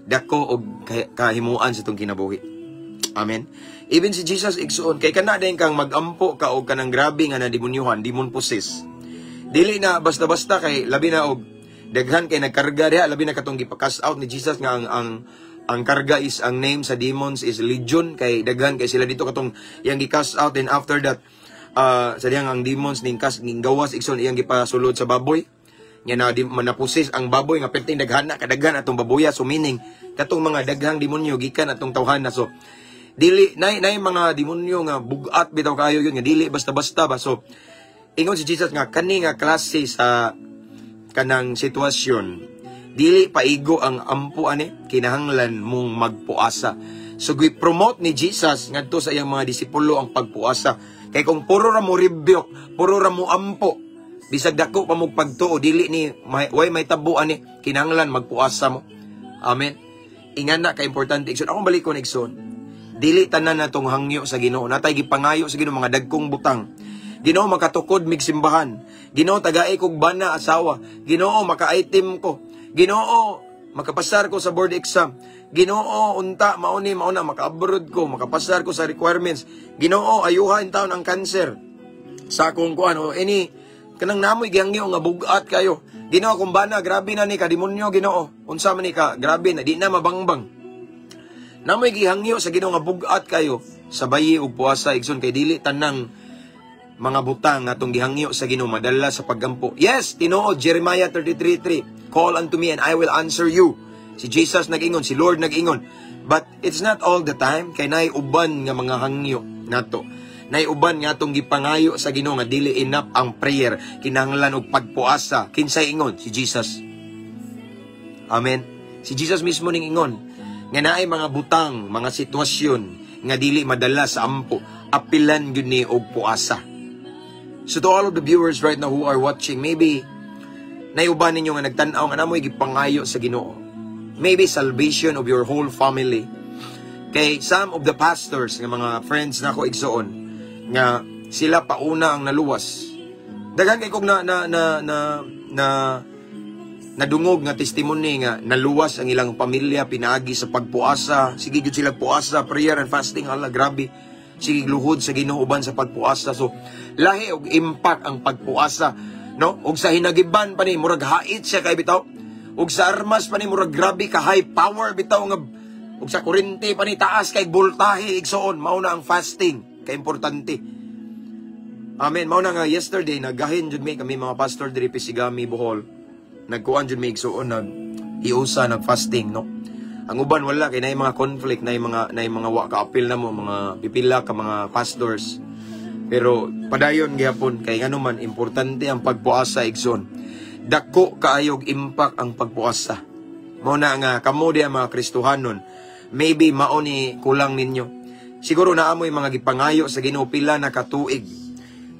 dako og kahimuan sa itong kinabuhi. Amen. Even si Jesus igsoon, kay kana din kang magampo ka og kanang grabe nga na demonyuhan, demon possess. Dili na basta-basta kay labi na og daghan kay nagkarga diha, labi na katong gipa-cast out ni Jesus nga ang karga is ang name sa demons is legion, kay daghan kay sila dito katong yang gi-cast out, and after that sa diyang ang demons ning gawas igsoon iyang gipasulod sa baboy. Nga na possess ang baboy nga perting daghan na kadaghan atong baboya, so meaning katong mga daghang demonyo gikan atong tawhana. So dili nay mga demonyo nga bugat bitaw kayo yun nga dili basta-basta ba. So ingon si Jesus nga kani nga klase sa kanang sitwasyon dili paigo ang ampo ani, kinahanglan mong magpuasa. So gi-promote ni Jesus ngadto sa iyang mga disipulo ang pagpuasa. Kay kung puro ra mo rebuke, puro ra mo ampo, bisag dako pa mo pagtuo, dili ni way may tabo ani, kinahanglan magpuasa mo. Amen. Ingana ka importante igsoon. Akong balik ko igsoon. Dili tanan natong hangyo sa Ginoo. Natay gipangayo sa Ginoo mga dagkong butang. Ginoo makatukod mig simbahan. Ginoo tagaay kog bana asawa. Ginoo maka-item ko. Ginoo makapasar ko sa board exam. Ginoo unta mauna maka-abroad ko, makapasar ko sa requirements. Ginoo ayuha in taon ang cancer. Sa akong kuan o any kanang namoy gihangyo nga bugat kayo. Ginoo kung bana grabe na ni ka demonyo Ginoo. Unsa man ni ka grabe na di na mabangbang. Namoy gihangyo sa Ginoo nga bugat kayo sa bayi ug puasa igsoon, kay dili tanang mga butang atong gihangyo sa Ginoo madala sa paggampo. Yes, tinuod Jeremiah 33:3, call unto me and I will answer you. Si Jesus nag-ingon, si Lord nag-ingon. But it's not all the time, kay nay uban nga mga hangyo nato. Nay uban nga atong gipangayo sa Ginoo nga dili enough ang prayer, kinahanglan og pagpuasa. Kinsay ingon? Si Jesus. Amen. Si Jesus mismo ning ingon nga naay mga butang, mga sitwasyon nga dili madala sa ampo, apilan gyud ni og puasa. So to all of the viewers right now who are watching, maybe nayuban ninyo nga nagtan-aw nga namoy gipangayo sa Ginoo. Maybe salvation of your whole family. Kay some of the pastors nga mga friends nako igsoon nga sila pauna ang naluwas. Daghan kay kog nadungog nga testimony nga naluwas ang ilang pamilya pinaagi sa pagpuasa. Sige gyud sila puasa, prayer and fasting, hala grabe. Sige luhod sa Ginoo uban sa pagpuasa. So lahi og impact ang pagpuasa, no? Og sa hinagiban pa ni murag hait siya kay bitaw. Og sa armas pa ni murag grabe ka high power bitaw nga. Og sa kurente pa ni taas kay voltahe igsoon. Mao na ang fasting, kay importante. Amen. Mao na nga yesterday nagahin jud kami mga pastor diri Pisigami, Bohol. Nagkuan jud may igsuon nag-iusa nag-fasting, no. Ang uban wala kay nay mga conflict, nay mga wa ka appeal na mo mga pipila ka mga pastors. Pero padayon gyapon kay ngano man importante ang pagpuasa igsoon. Dako kaayog impact ang pagpuasa. Mao na nga kamo diha mga Kristohanon, maybe mao ni kulang ninyo. Siguro naamoy mga gipangayo sa Ginoo pila na katuig.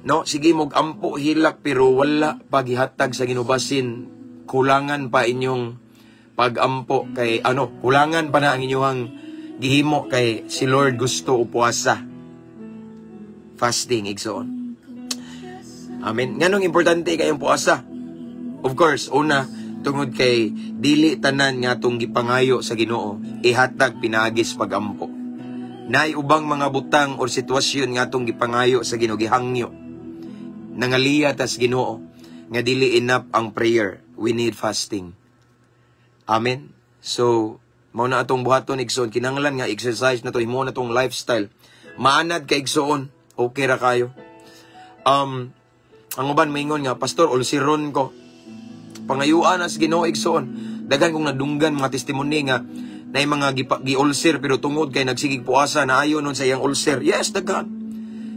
No, sige mog ampo hilak pero wala paghihatag sa Ginoo basin kulangan pa inyong pagampo kay kulangan pa na ang inyong gihimo kay si Lord gusto upuasa. Fasting, igsoon. Amen. Nganong importante kayong puasa? Of course, una, tungod kay dili tanan nga tong gipangayo sa Ginoo, ihatag pinagis pagampo. Naay ubang mga butang or sitwasyon nga tong gipangayo sa Ginoo, gihangyo. Nangaliya tas Ginoo, nga dili enough ang prayer. We need fasting. Amen. So, mao na atong buhaton igsoon, kinahanglan nga exercise na to, himo na tong lifestyle. Maanad kay igsoon. Okay ra kayo. Ang uban maingon nga, Pastor, ulsiron ko. Pangayuan as Ginoo igsoon. Daghan kong nadunggan mga testimony nga na mga gi-ulcer pero tungod kay nagsigig puasa na ayo nun sa iyang ulcer. Yes, daghan.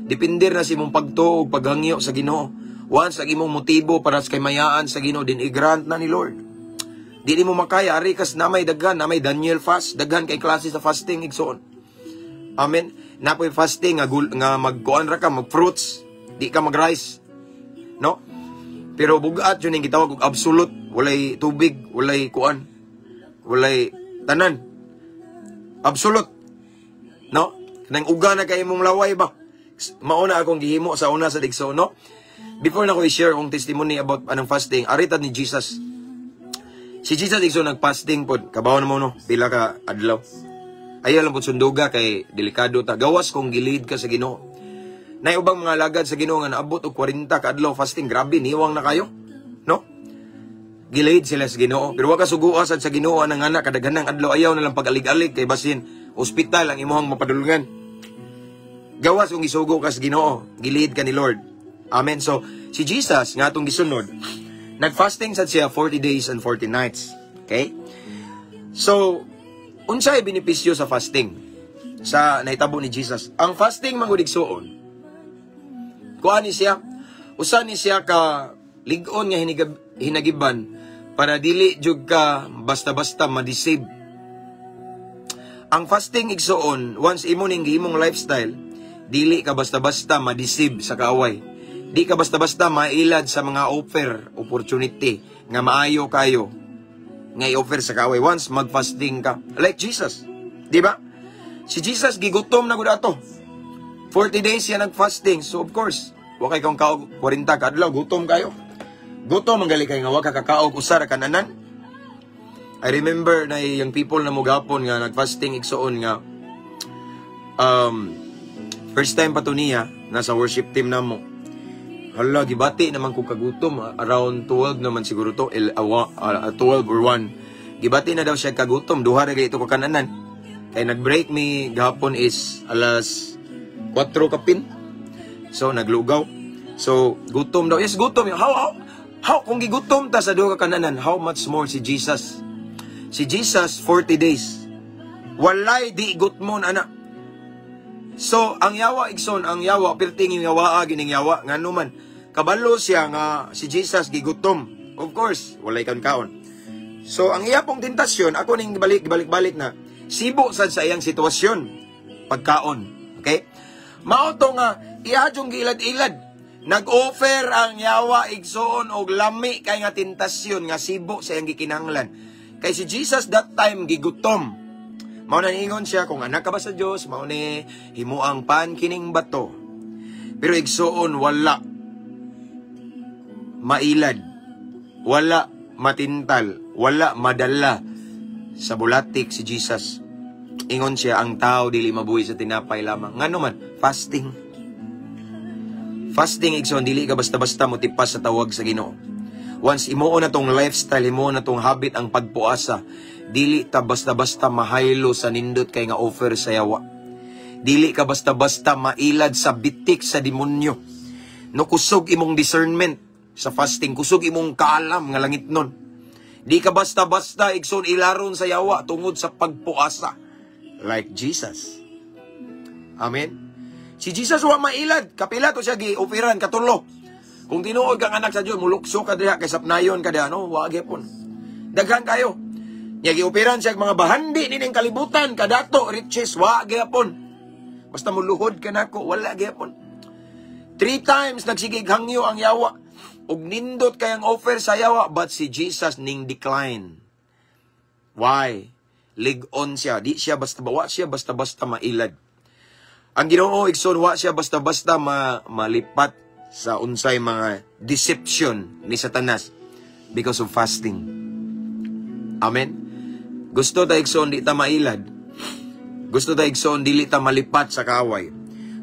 Depende na si mong pagtuog, paghangyo sa Ginoo. Once ang imong motibo para sa kaymayaan sa Ginoo din i-grant na ni Lord. Dili mo makaya ari kas na may daghan, na may Daniel fast, daghan kay klase sa fasting igsoon. Amen. Napoy fasting nga magkuan ra ka, mag-fruits, di ka mag-rice. No? Pero bugat yun yung gitawag og absolute, walay tubig, walay kuan, walay tanan. Absolute. No? Nang uga na kay mong laway ba? Mauna akong gihimo sa una sa digso, no? Before na ko i-share kong testimony about anong fasting, aritad ni Jesus. Si Jesus digso nag-fasting pod, kabaw na mo no, pila ka adlaw. Ayaw lang po sunduga kay delikado ta. Gawas kung gilid ka sa Ginoo. Nay ubang mga lagad sa Ginoo nga naabot og 40 ka adlaw fasting, grabe niwang na kayo. No? Gilid sila sa Ginoo. Pero wa ka suguas sa Ginoo anang anak kadaghanang adlaw ayaw na lang pag-alig-alig kay basin ospital ang imong mapadulungan. Gawas kung isugo ka sa Ginoo, gilid ka ni Lord. Amen. So si Jesus nga atong gisunod, nag-fasting sad siya 40 days and 40 nights. Okay? So unsay benepisyo sa fasting? Sa naitabo ni Jesus. Ang fasting mangudigsoon, kuan ni siya, usa ni siya ka lig-on nga hinagiban para dili jud ka basta-basta ma-deceive. Ang fasting igsoon, once imo ning gihimong lifestyle, dili ka basta-basta ma-deceive sa kaaway. Di ka basta-basta mailad sa mga opportunity nga maayo kayo nga i-offer sa kaaway once mag-fasting ka. Like Jesus. Di ba? Si Jesus, gigutom na gud ato. 40 days siya nag-fasting. So of course, wa kay kang kaog 40 ka adlaw, gutom kayo. Gutom ang gali kay nga wa ka kakaog usara kananan. I remember na yung people na mugapon nga nag-fasting igsoon nga first time pa to niya nasa worship team namo. Hala, gibati naman ko kagutom. Around 12 naman siguro to. 12 or 1. Gibati na daw siya kagutom. Duha na ito kakananan. Kaya nag-break me gahapon is alas 4 kapin. So, naglugaw. So, gutom daw. Yes, gutom. How? Kung gigutom ta sa duha kakananan, how much more si Jesus? Si Jesus, 40 days. Walay di gutmon, anak. So, ang yawa, igsoon, ang yawa, pirting yung yawa, gining yawa, nga naman, kabalo siya nga si Jesus gigutom. Of course, walay kaon. So, ang iya pong tentasyon, ako ning balik-balik na, sibo sad sa iyang sitwasyon, pagkaon. Okay? Mauto nga, ihadyong gilad-ilad, nag-offer ang yawa, igsoon, og lami, kay nga tentasyon, nga sibo sa iyang gikinanglan. Kay si Jesus that time, gigutom. Mao na niingon siya, kung anak ka ba sa Diyos, mao ni himuang pan kining bato. Pero igsoon, wala mailad, wala matintal, wala madala sa bulatik si Jesus. Ingon siya, ang tao dili mabuhi sa tinapay lamang. Ngano man, fasting. Fasting igsoon, dili ka basta-basta mo tipas sa tawag sa Ginoo. Once imuo na tong lifestyle, imuo na tong habit ang pagpuasa, dili ta basta-basta mahaylo sa nindot kay nga offer sa yawa. Dili ka basta-basta mailad sa bitik sa demonyo. No kusog imong discernment sa fasting, kusog imong kaalam nga langit nun. Di ka basta-basta igsoon ilaron sa yawa tungod sa pagpuasa. Like Jesus. Amen? Si Jesus wa mailad, kapila to siya gi-operan katulo. Kung tinuod kang anak sa Dios, mulukso ka diha kay sapnayon ka diha, no? Wa gyapon. Daghan kayo. Nya gi-operan siya mga bahandi nining kalibutan, kadato riches, wa gyapon. Basta muluhod ka nako, wala gyapon. 3 times nagsigig hangyo ang yawa. Ug nindot kayang offer sa yawa, but si Jesus ning decline. Why? Lig-on siya. Di siya basta-basta mailad. Ang Ginoo igsoon, wa siya basta-basta malipat sa unsay mga deception ni Satanas because of fasting. Amen? Gusto ta igsoon, di ta mailad. Gusto ta igsoon, dili ta malipat sa kaaway.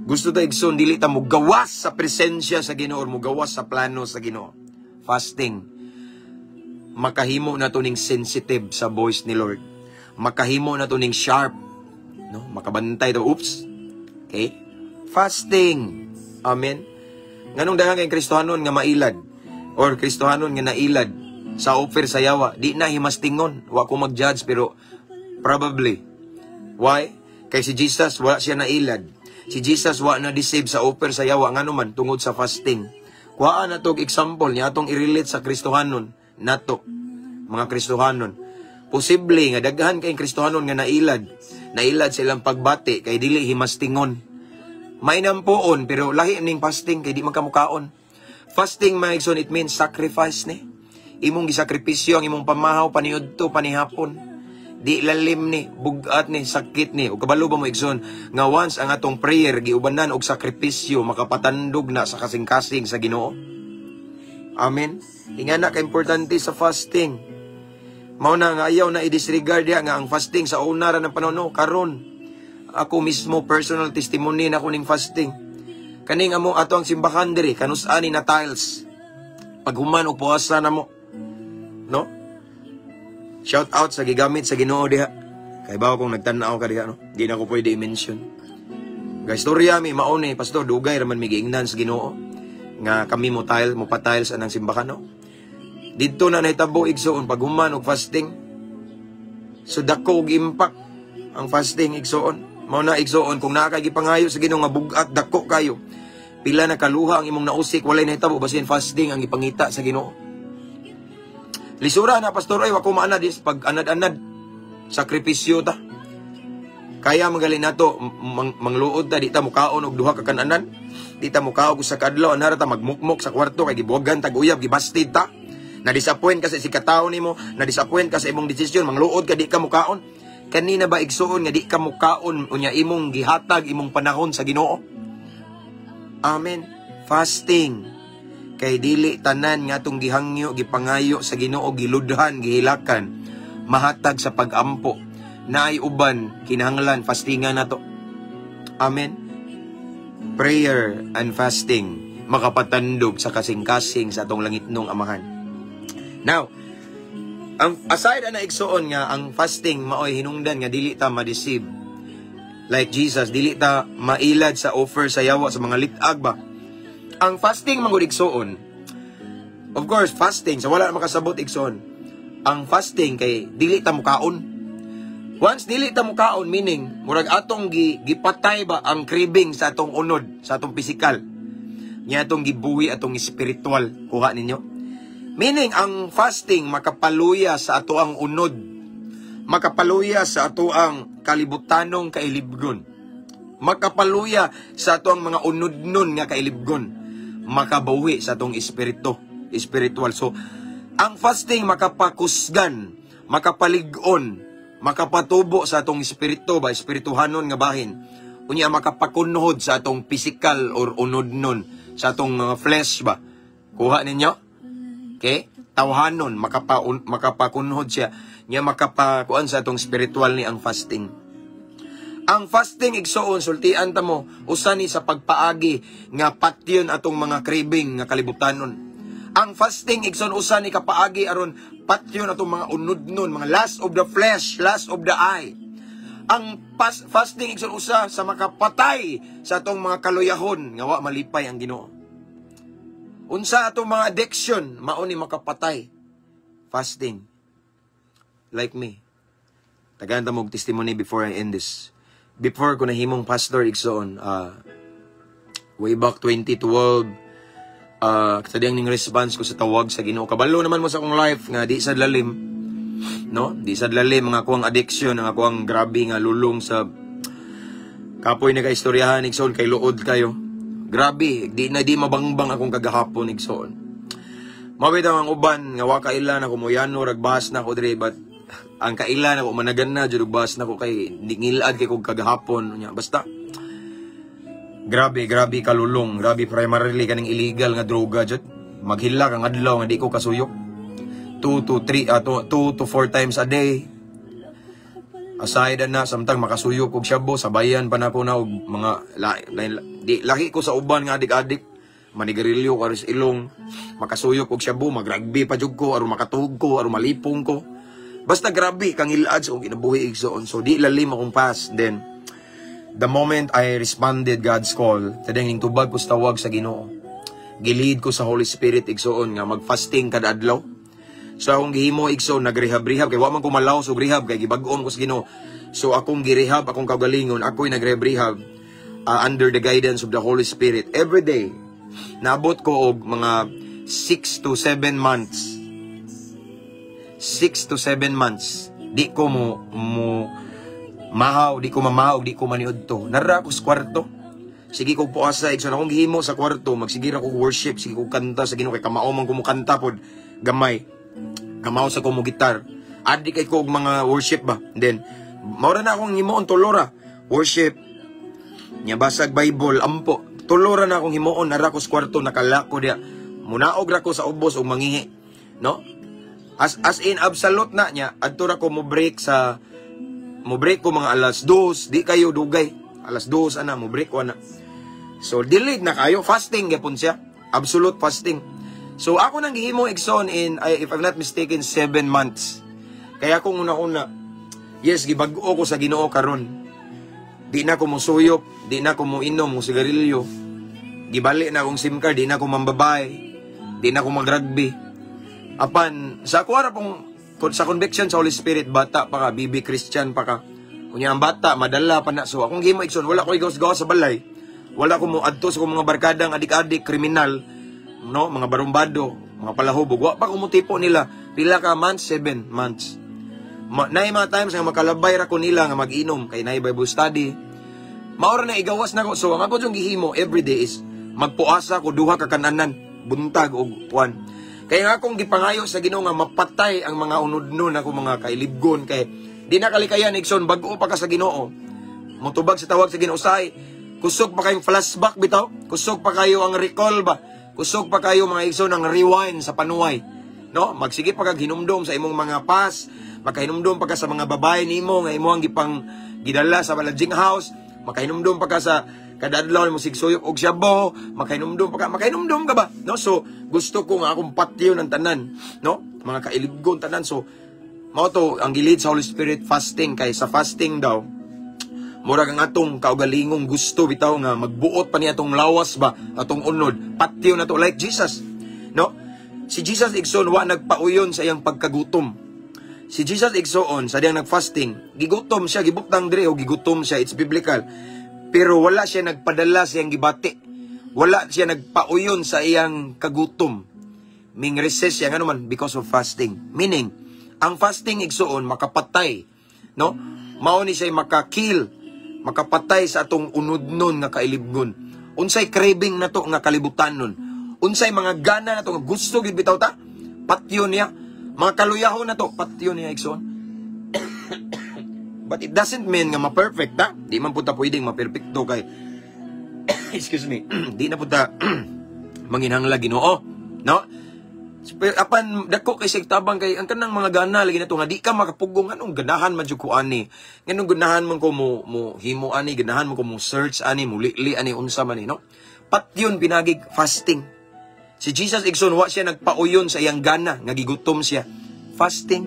Gusto ta igsoon, dili ta mugawas sa presensya sa Ginoo, mugawas sa plano sa Ginoo. Fasting. Makahimo na to ning sensitive sa voice ni Lord. Makahimo na to ning sharp. No? Makabantay to. Oops. Okay? Fasting. Amen? Nganong daghang kay Kristohanon nga mailad or Kristohanon nga nailad sa offer sa yawa, di na himastingon. Wa ko mag-judge pero probably. Why? Kay si Jesus wala siya nailad. Si Jesus wa na deceive sa offer sa yawa ngano man tungod sa fasting. Kuhaan na to example niya atong i-relate sa Kristohanon nato mga Kristohanon. Posible nga daghan kay Kristohanon nga nailad silang pagbati kay dili himastingon. May nampoon pero lahi ning fasting kay di magkamukaon. Fasting maigsoon, it means sacrifice ni. Imong gisakripisyo ang imong pamahaw paniudto panihapon. Di lalim ni, bugat ni, sakit ni. O kabalo ba mo igsoon nga once ang atong prayer giubanan og sakripisyo makapatandog na sa kasing-kasing sa Ginoo. Amen. Ingana ka importante sa fasting. Mao na nga ayaw na i-disregard ya nga ang fasting sa una ra ng panahon karon. Ako mismo personal testimony na ko ning fasting. Kaning amo ato ang simbahan diri kanus-ani na tiles. Paghuman og puasa na mo. No? Shout out sa gigamit sa Ginoo diha. Kay bawo kung nagtan-aw ka diha no. Di na ko pwede i-mention. Guys, storya mi mao ni pastor dugay ra man mi giingnan sa Ginoo nga kami mo pa-tiles anang simbahan no. Didto na nahitabo igsoon paghuman og fasting. So dako og impact ang fasting igsoon. Mao na igsoon kung naa kay gipangayo sa Ginoo nga bugat dako kayo. Pila na kaluha ang imong nausik walay nahitabo basin fasting ang ipangita sa Ginoo. Lisura na pastor ay wa ko maanad is pag anad-anad sakripisyo ta. Kaya magalin nato mangluod ta di ta mukaon og duha ka kananan. Di ta mukaog sa kadlaw anara ta magmukmok sa kwarto kay gibuwagan tag uyab gibastid ta. Na-disappoint ka sa sikataw nimo, na-disappoint ka sa imong desisyon, mangluod ka di ka mukaon. Kanina ba igsuon nga di ka mukaon unya imong gihatag imong panahon sa Ginoo? Amen. Fasting. Kay dili tanan nga tong gihangyo, gipangayo sa Ginoo, giludhan, gihilakan, mahatag sa pag-ampo. Naay uban kinahanglan fastingan nato. Amen. Prayer and fasting makapatandog sa kasing-kasing sa atong langitnong Amahan. Now, ang aside na igsoon nga ang fasting maoy hinungdan nga dili ta ma-deceive. Like Jesus, dili ta mailad sa offer sa yawa sa mga litag ba. Ang fasting mangud igsoon. Of course, fasting sa wala makasabot igsoon. Ang fasting kay dili ta mukaon. Once dili ta mukaon meaning murag atong gipatay ba ang craving sa atong unod, sa atong physical. Nya atong gibuhi atong spiritual. Kuha ninyo. Meaning, ang fasting makapaluya sa ato ang unod. Makapaluya sa ato ang kalibutanong kailibgon. Makapaluya sa ato ang mga unod-nun nga kailibgon. Makabawi sa atong spiritual. So, ang fasting makapakusgan, makapalig-on, makapatubo sa atong espirituhanon nga bahin. Unya makapakunhod sa atong physical or unod-nun, sa atong flesh ba. Kuha ninyo? Okay? Tawhanon, makapakunhod siya. Niya makapakuan sa atong spiritual ni ang fasting. Ang fasting igsoon, sultian ta mo, usa ni sa pagpaagi nga patyon atong mga craving nga kalibutanon. Ang fasting igsoon, usa ni kapaagi aron patyon atong mga unudnon, mga lust of the flesh, lust of the eye. Ang fasting igsoon, usa sa makapatay sa atong mga kaluyahon nga wa malipay ang Ginoo. Unsa atong mga addiction, mao ni makapatay. Fasting. Like me. Tagahan ta mo testimony before I end this. Before ko nahimong pastor igsoon, way back 2012, kadiyang ning response ko sa tawag sa Ginoo. Kabalo naman mo sa akong life nga di sad lalim, no? Di sad lalim ang akong addiction, ang akong grabe nga lulong sa kapoy na kaistoryahan igsoon kay luod kayo. Grabe, di mabangbang akong kagahapon igsoon. Mabitaw ang uban nga wa kailan ako moyano ragbahas na ko dire, but ang kailan ako managan na jud bahas na ko kay ngilad kay kog kagahapon nya. Basta grabe kalulong, grabe primarily kaning illegal nga droga jud. Maghila kang adlaw nga di ko kasuyok. 2 to 4 times a day. Aside na samtang makasuyok og shabu, sabayan pa nako na og mga laki ko sa uban nga adik-adik. Manigarilyo ko aris ilong, makasuyok og shabu, magrugby pa jud ko, aron makatug ko, aron malipong ko. Basta grabe kang ilad sa kinabuhi igsoon. So di lalim akong pass. Then the moment I responded God's call, tadeng ning tubag ko sa tawag sa Ginoo. Gilid ko sa Holy Spirit igsoon nga mag-fasting kada adlaw. So akong gihimo igsoon nagrehab-rehab kay wa man ko malaw og rehab kay gibag-on ko sa Ginoo. So akong girehab, akong kaugalingon, ako'y nagrehab-rehab under the guidance of the Holy Spirit every day. Naabot ko og mga 6 to 7 months. 6 to 7 months. Di ko mahaw, di ko mamahaw, di ko maniud to. Nara ko sa kwarto. Sige ko puasa, igsoon akong gihimo sa kwarto, magsigira ko worship, sige ko kanta sa Ginoo kay kamao man ko mo kanta pod gamay. Kamao sa ko mo gitar. Adi kay ko og mga worship ba. Then maura na akong himuon tulora. Worship. Nya basag Bible ampo. Tulora na akong himuon nara ko sa kwarto nakalako dia. Munaog ra ko sa ubos og mangihi. No? As in absolute na niya adto ra ko mo break ko mga alas 2, di kayo dugay. Alas 2 ana mo break ko ana. So delete na kayo, fasting gyapon siya. Absolute fasting. So ako nang gihimo igsoon in if I'm not mistaken 7 months. Kaya kung una-una, yes, gibag-o ko sa Ginoo karon. Di na ko musuyop, di na ko moinom mo sigarilyo. Gibali na akong SIM card, di na ko mambabay, di na ko mag-rugby. Apan, sa kuwara pong, sa conviction sa Holy Spirit, bata pa ka, BB Christian pa ka. Kunya ang bata, madala pa na. So, akong gimo ikson, wala ko igawas-gawas sa balay. Wala ko mo adto sa mga barkadang adik-adik, kriminal, no, mga barumbado, mga palahubog. Wa pa ko mo tipo nila. Pila ka months? 7 months. Naay mga times nga makalabay ra ko nila nga mag-inom, kay naay Bible study. Maura na igawas na ko. So, ang ako yung gihimo everyday is, magpuasa ko, duha ka kananan, buntag o puan. Kaya nga akong gipangayo sa Ginoo nga mapatay ang mga unod-nun ako mga kailibgon kay di na kalikayan igsoon bag-o pa ka sa Ginoo. Motubag sa tawag sa Ginoo say kusog pa kayong flashback bitaw, kusog pa kayo ang recall ba, kusog pa kayo mga igsoon ang rewind sa panuway. No, magsige pa kag hinumdom sa imong mga past, makahinumdom pa ka sa mga babae nimo nga imo ang gipang gidala sa balajing house, makahinumdom pa ka sa kada adlaw mo sigsuyok og shabu, makahinumdom ka ba? No, so gusto ko nga akong patyo ng tanan, no? Mga kailibgon tanan. So mao to ang gilid sa Holy Spirit fasting kay sa fasting daw murag ang atong kaugalingong gusto bitaw nga magbuot pa niya atong lawas ba, atong unod, patyo na to like Jesus, no? Si Jesus igsoon wa nagpauyon sa iyang pagkagutom. Si Jesus igsoon sa diyang nagfasting, gigutom siya, gibutang dire o gigutom siya, it's biblical. Pero wala siya nagpadala sa iyang gibati. Wala siya nagpauyon sa iyang kagutom. Ming resist siya nga naman because of fasting. Meaning, ang fasting igsoon makapatay, no? Mao ni siya makakill, makapatay sa atong unod-nun nga kailibgon. Unsay craving na to nga kalibutan nun. Unsay mga gana na to nga gusto gid bitaw ta, patyon niya. Mga kaluyahon na to, patyon niya igsoon. But it doesn't mean nga ma-perfect ta. Di man punta pwedeng ma-perfecto kay excuse me, di na punta manginhangla Ginoo, no? Apan dako kay tabang kay ang kanang mga gana lagi na to nga di ka makapugong anong ganahan man jud ko ani. Nganong ganahan man ko mo himo ani, ganahan man ko mo search ani, mo li ani unsa man ni, no? Patyon pinagig fasting. Si Jesus igsoon wa siya nagpauyon sa iyang gana nga gigutom siya. Fasting.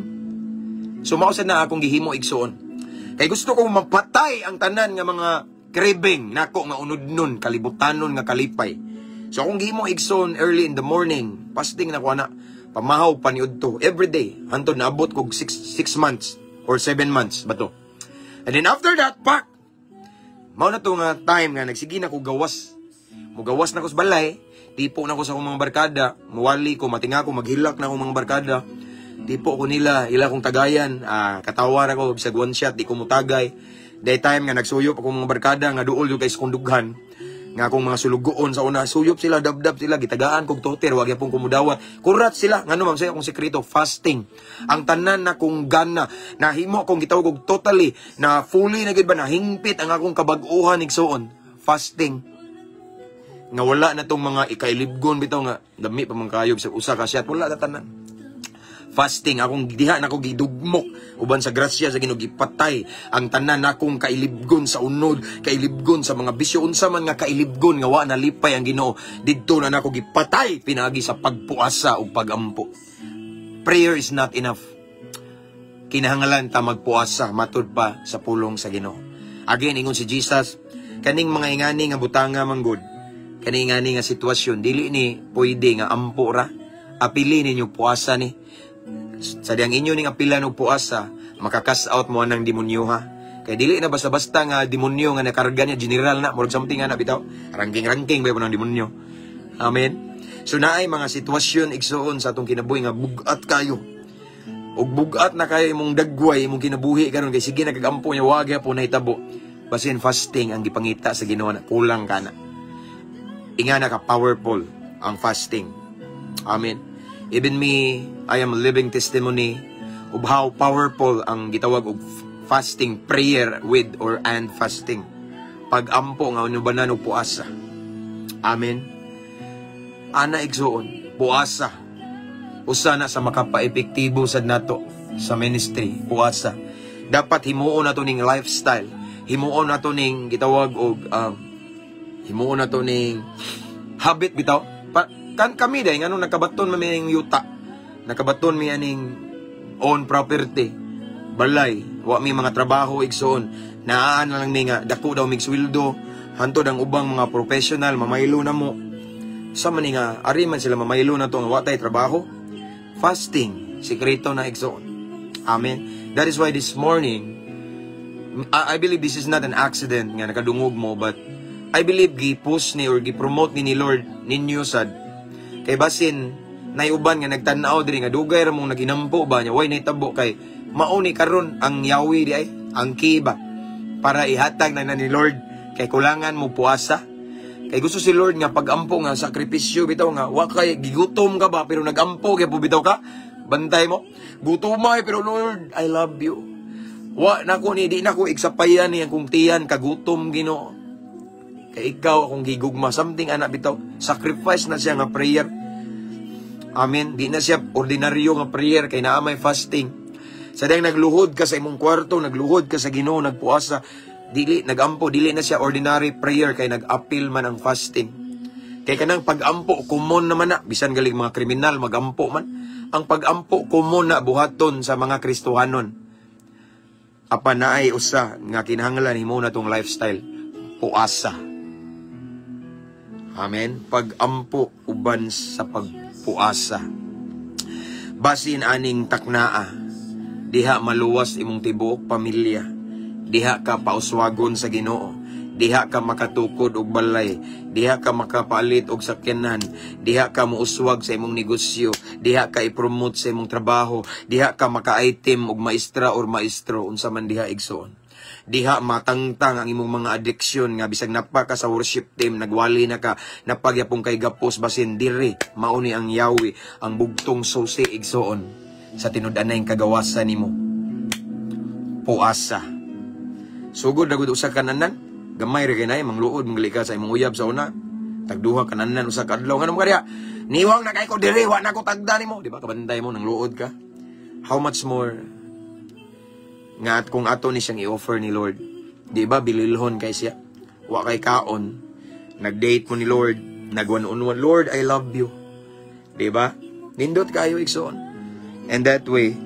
So mao sad na akong gihimo igsoon. Kay gusto kong mapatay ang tanan nga mga craving nako nga unod-nun, kalibutanon nga kalipay. So akong gihimo igsoon early in the morning, fasting na ko ana, pamahaw paniud to every day hantod naabot kog 6 months or 7 months ba to. And then after that, mao na to nga time nga nagsige na ko gawas. mugawas na ko sa balay, tipo na ko sa akong mga barkada, muwali ko, matinga ko, maghilak na akong mga barkada, tipo ko nila, ila kong tagayan, katawar ako, bisag one shot, di ko mutagay. Daytime nga nagsuyop akong mga barkada, nga duol yung kay sekundughan, nga akong mga sulugoon sa una, suyop sila, dabdab sila, gitagaan kong toter, wag yapong kumudawat. Kurat sila, nga naman sa'yo akong sekreto, fasting. Ang tanan na kong gana, nahimo akong gitawag og totally, na fully na gid ba, nahingpit ang akong kabag-uhan igsoon, fasting. Nga wala na tong mga ikailibgon bitaw nga, dami pa mga kayob sa usa ka shot, wala na tanan. Fasting, akong diha na ako gidugmok uban sa grasya sa Ginoo gipatay ang tanan nakong kailibgon sa unod, kailibgon sa mga bisyo, unsa man nga kailibgon nga wa nalipay ang Ginoo, didto na nako gipatay pinaagi sa pagpuasa ug pagampo. Prayer is not enough. Kinahanglan ta magpuasa matud pa sa pulong sa Ginoo. Again, ingon si Jesus, kaning mga ingani nga butanga manggod, kaning ingani nga sitwasyon dili ni pwede nga ampo ra, apili ninyo puasa ni. Sa diyang inyo ning apilan og puasa, makakas out mo ng demonyo ha. Kay dili na basta-basta nga demonyo nga nakarga niya general na, murag something nga na bitaw. Ranking-ranking ba ng demonyo. Amen. So naay mga sitwasyon igsoon sa atong kinabuhi nga bugat kayo. Og bugat na kayo imong dagway imong kinabuhi karon kay sige nagagampo niya wag po nahitabo. Basin fasting ang gipangita sa Ginoo na kulang kana. Ingana ka powerful ang fasting. Amen. Even me, I am a living testimony of how powerful ang gitawag og fasting, prayer with or and fasting. Pag-ampo nga unubanan og puasa. Amen. Ana igsoon, puasa. Usa na sa makapa-epektibo sad nato sa ministry, puasa. Dapat himuon nato ning lifestyle. Himuon nato ning gitawag og himuon nato ning habit bitaw. Kan kami day nganong nakabaton mi ning yuta. Nakabaton mi aning own property. Balay, wa mi mga trabaho igsoon. Naan na lang mi nga dako daw mig sweldo. Hantod ang ubang mga professional mamaylo na mo. Sa man nga ari man sila mamaylo na to nga wa tay trabaho. Fasting, sikreto na igsoon. Amen. That is why this morning I believe this is not an accident nga nakadungog mo, but I believe gi-push ni or gi-promote ni Lord ninyo sad. Kay basin naiuban nga nagtan-aw diri nga dugay ra mong naginampo ba nya way nahitabo kay mao ni karon ang yawi di ay ang kiba para ihatag na ni Lord kay kulangan mo puasa. Kay gusto si Lord nga pagampo nga sakripisyo bitaw nga wa kay gigutom ka ba pero nagampo kay bitaw ka bantay mo gutomay pero Lord I love you. Wa nako ni di nako igsapayan ni akong tiyan kagutom Ginoo. Kay ikaw akong gigugma. Something anak bitaw. Sacrifice na siya nga prayer. Amen. Di na siya ordinaryo nga prayer. Kay naamay fasting. Sa dahil nagluhod ka sa imong kwarto, nagluhod ka sa Ginoo, nagpuasa, dili, nagampo, dili na siya ordinary prayer. Kay nag-appeal man ang fasting. Kay kanang pag-ampo, common naman na. Bisan galing mga kriminal, mag-ampo man. Ang pag-ampo, common na buhaton sa mga Kristohanon. Apa na ay usa nga kinahanglan himo na tong lifestyle. Puasa. Amen. Pag-ampo uban sa pagpuasa. Basin aning taknaa. Diha maluwas imong tibuok pamilya. Diha ka pauswagon sa Ginoo. Diha ka makatukod og balay. Diha ka makapalit og sakyanan. Diha ka muuswag sa imong negosyo. Diha ka i-promote sa imong trabaho. Diha ka maka-item og maestra or maestro. Unsa man diha igsoon. Diha matangtang ang imong mga addiction nga bisag napa ka sa worship team nagwali na ka napagyapong kay gapos basin diri mauni ang yawi ang bugtong susi igsoon sa tinud-anay kagawasan nimo puasa sugod na gud usa ka nanan gamay ra kay mangluod mangali ka sa imong uyab sa una tagduha ka nanan usa ka adlaw nganong kaya niwang na kay ko diri wa na ko tagda nimo di ba kabantay mo nang luod ka how much more nga at kung ato ni siyang i-offer ni Lord. Di ba, bililhon kay siya. Wa kay kaon. Nag-date mo ni Lord. Nag-one-on-one. Lord, I love you. Di ba? Nindot kayo igsoon. And that way,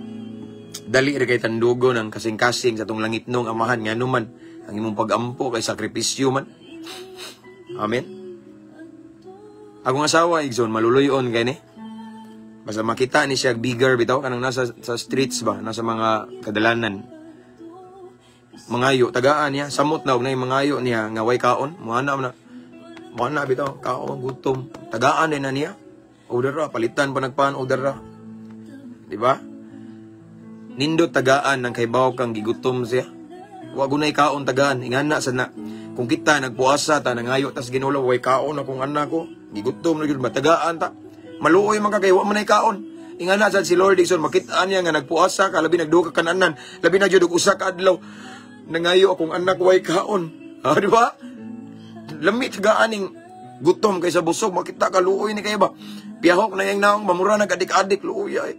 dali rin kay tandugo ng kasing-kasing sa tong langit nung amahan. Nga naman, ang imong pag-ampo kay sakripisyo man. Amen? Akong asawa, igsoon, maluluyon kay ni. Basta makita ni siya bigger, bitaw, kanang nasa sa streets ba, nasa mga kadalanan. Mangayo tagaan niya samot na og nay mangayo niya nga way kaon muana na Mga na bitaw, kaon, gutom. Tagaan din na niya. Order ra, palitan pa nagpaan, order ra. Diba? Nindot tagaan ng kaybaw kang gigutom siya. Wa gunay kaon tagaan. Ingana sa na. Kung kita nagpuasa ta, nangayo, tas ginulo, way kaon akong anak ko. Gigutom na yun, matagaan ta. Maluoy man kakay, wa man ay kaon. Ingana sa si Lord Dixon, makitaan niya nga nagpuasa ka, labi nagduka kananan, labi na jud usa ka adlaw. Nangayo akong anak, way kaon. Ha, di ba? Lami tagaaning gutom kaysa busog, makita ka luoy ni kayo ba? Piyahok na yung naong, mamura nag-adik-adik, luoy ay.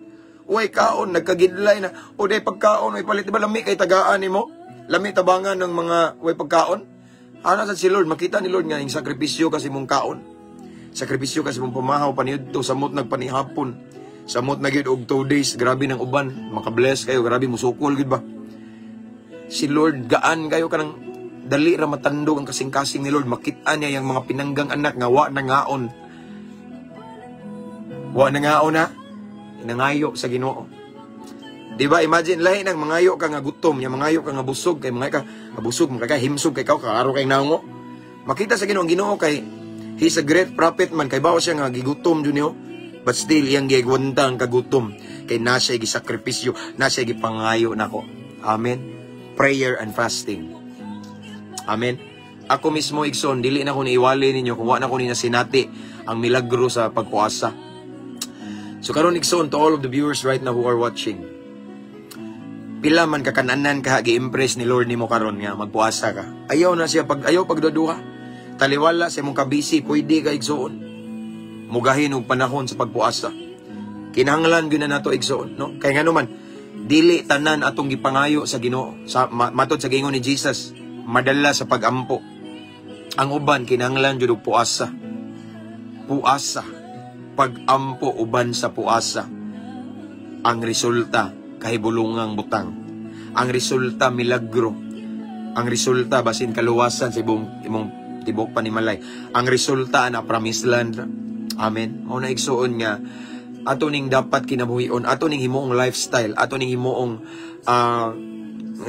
Uy, kaon, nagkagidlay na. O day pagkaon, way palit, diba lami kay tagaan ni mo? Lami tabangan ng mga way pagkaon? Ano sa si Lord, makita ni Lord nga yung sakripisyo kasi mong kaon. Sakripisyo kasi mong pamahaw, paniyod samot nagpanihapon. Samot na gyud og 2 days, grabe ng uban. Makabless kayo, grabe musukol gyud ba? Si Lord, gaan kayo kanang dali ra matandog ang kasing-kasing ni Lord. Makita niya yung mga pinanggang anak nga wa na ngaon. Wa na ngaon na. Inangayo sa Ginoo. Diba, imagine, lahi nang mangayo ka nga gutom, yung mangayo ka nga busog, kay mga ka busog, mga ka himsog, kay kaaro kay naungo. Makita sa Ginoo, ang Ginoo kay, he's a great prophet man, kay bawa siya nga gigutom dun niyo, but still, iyang gigwantang kagutom, kay nasa gisakripisyo, nasa gipangayo nako. Amen. Prayer and fasting. Amen. Ako mismo, Igsoon, dili na ko niiwali ninyo, kung wa na ko ninasinati ang milagro sa pagpuasa. So karon, Igsoon, to all of the viewers right now who are watching, pila man kakananan ka gi-impress ni Lord nimo karon nga magpuasa ka. Ayaw na siya ayaw pagduduha. Taliwala sa imong kabisi, pwede ka Igsoon. Mugahin og panahon sa pagpuasa. Kinahanglan gyud na nato Igsoon, no? Kay ngano man dili tanan atong gipangayo sa Ginoo. Sa matod sa gingon ni Jesus, madala sa pagampo. Ang uban kinahanglan gyud og puasa. Puasa. Pagampo uban sa puasa. Ang resulta kahibulungang butang. Ang resulta milagro. Ang resulta basin kaluwasan sa imong tibok panimalay. Ang resulta na promised land. Amen. Mao na igsuon nga ato ning dapat kinabuhion, ato ning himuong lifestyle, ato ning himuong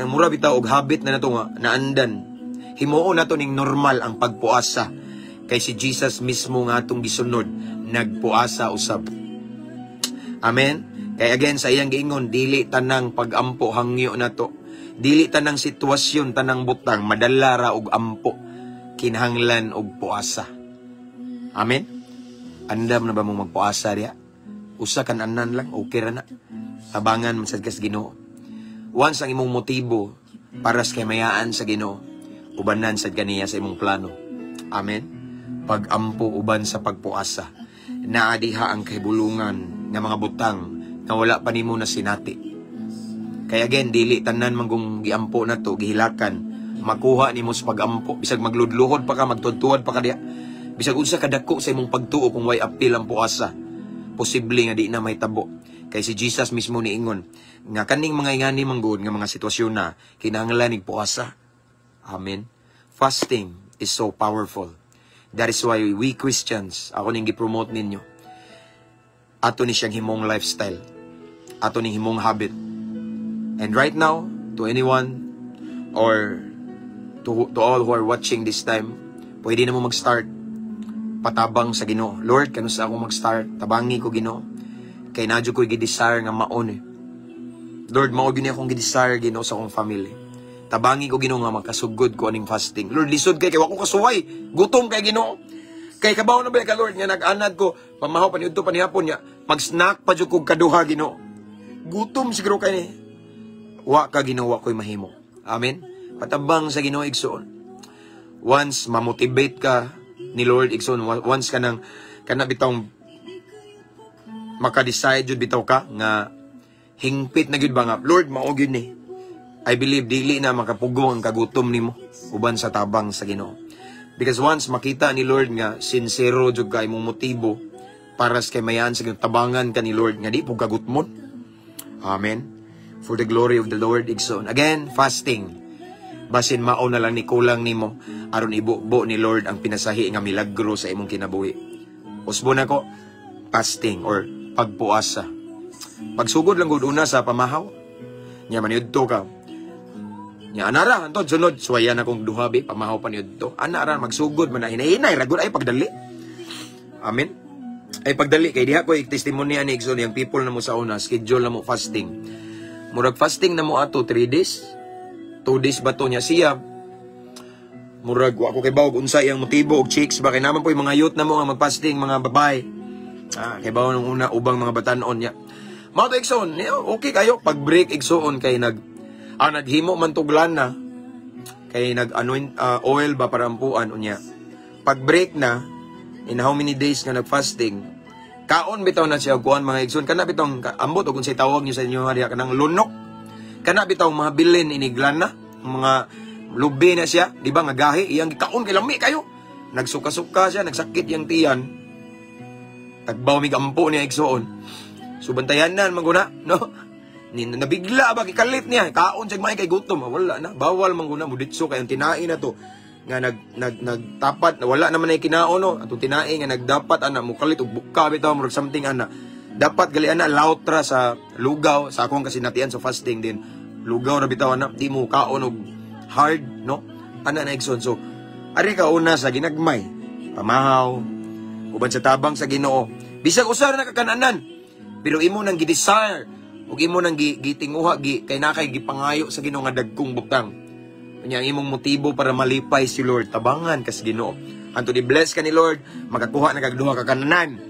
mura bitaw og habit na nato nga naandan. Himuon nato ning normal ang pagpuasa. Kay si Jesus mismo nga atong gisunod, nagpuasa usab. Amen. Kaya again, sa iyang giingon, dili tanang pag-ampo hangyo na to. Dili tanang sitwasyon, tanang butang, madala ra og ampo. Kinahanglan og puasa. Amen? Andam na ba mong magpuasa diya? Usa kan anan lang, okay ra na. Tabangan man sa Ginoo. Once ang imong motibo, para sa kamayaan sa Ginoo, ubanan sa ganiya sa imong plano. Amen? Pag-ampo uban sa pagpuasa. Naadiha ang kahibulungan ng mga butang na wala pa nimo na sinati. Kaya again, dili tanan manggong giampo na to, gihilakan, makuha nimo sa pag-ampo. Bisag magludluhod pa ka, magtutuad pa ka diya. Bisag unsa kadako sa imong pagtuo kung way apil ang puasa, posible nga di na may tabo. Kay si Jesus mismo niingon, nga kaning mga ingani manggod nga mga sitwasyon na, kinahanglan nig puasa. Amen. Fasting is so powerful. That is why we Christians, ako ning gi-promote ninyo, ato ni siyang himong lifestyle. Ato ni himong habit. And right now, to anyone or to all who are watching this time, pwede na mo mag-start. Patabang sa Ginoo. Lord, kano sa ako mag-start? Tabangi ko Ginoo. Kay nadyo ko'y gidesire nga maon eh. Lord, mao gyud akong gidesire Ginoo sa akong family. Tabangi ko Ginoo nga makasugod ko aning fasting. Lord, lisod kay wa ko kasuway. Gutom kay Ginoo. Kay kabaw na ba ka Lord nga nag-anad ko, pamahaw paniudto panihapon niya, mag-snack pa jud kog kaduha Ginoo. Gutom siguro kay ni. Wa ka Ginoo ko'y mahimo. Amen. Patabang sa Ginoo igsoon. Once ma-motivate ka ni Lord igsoon, once ka nang kana bitong maka-decide jud bitaw ka nga hingpit na gyud ba nga Lord mao gyud ni. I believe dili na makapugong ang kagutom nimo uban sa tabang sa Ginoo. Because once makita ni Lord nga sincero jud ka imong motibo para sa kamayan sa tabangan ka ni Lord nga di po kagutmon. Amen. For the glory of the Lord igsoon. Again, fasting. Basin mao na lang ni kulang nimo aron ibubo ni Lord ang pinasahi nga milagro sa imong kinabuhi. Usbo na ko, fasting or pagpuasa. Pagsugod lang gud una sa pamahaw. Nya maniudto ka. Nya anara antod sunod suwayan akong duha bi pamahaw pa niyo to. Anara magsugod man na hinay ragod ay pagdali. Amen. Ay pagdali kay diha ko testimony ani igsoon yang people na mo sa una schedule na mo fasting. Murag fasting na mo ato 3 days. 2 days ba to niya siya. Murag wa ko kay bawog unsa iyang motibo og chicks ba kay naman po yung mga youth na mo nga magfasting mga babae. Kay bawog nung una ubang mga batan-on niya. Mao to igsoon, okay kayo pag break igsoon kay naghimo man tuglan na kay oil ba para ampuan unya. Pag break na in how many days nga nagfasting, kaon bitaw na siya kuan mga igsoon kana bitong ambot og unsay tawag niyo sa inyo hariya kanang lunok. Kana bitaw mga bilin iniglan na mga lubi na siya, di ba nga gahi iyang gikaon kay lami kayo. Nagsuka-suka siya, nagsakit yang tiyan. Tagbaw mig ampo niya igsoon. So bantayanan manguna, no? Nabigla ba kikalit niya, kaon siya may kay gutom, wala na. Bawal manguna mo ditso kay ang tinai na to. Nga nagtapat, wala naman ay kinaon no. Atong tinai nga nagdapat ana mo kalit og buka bitaw mo something ana. Dapat gali ana lautra sa lugaw sa akong kasinatian sa fasting din. Lugaw ra bitaw ana, di mo kaon og hard, no? Ana na igsoon. So, ari ka una sa ginagmay, pamahaw, uban sa tabang sa Ginoo. Bisag usar na kakananan, pero imo nang gidesire, ug imo nang gitinguha, kay nakay gipangayo sa Ginoo nga dagkong butang. Kanya imong motibo para malipay si Lord, tabangan kas Ginoo. Anto di bless ka ni Lord, makakuha na kagduha ka kananan,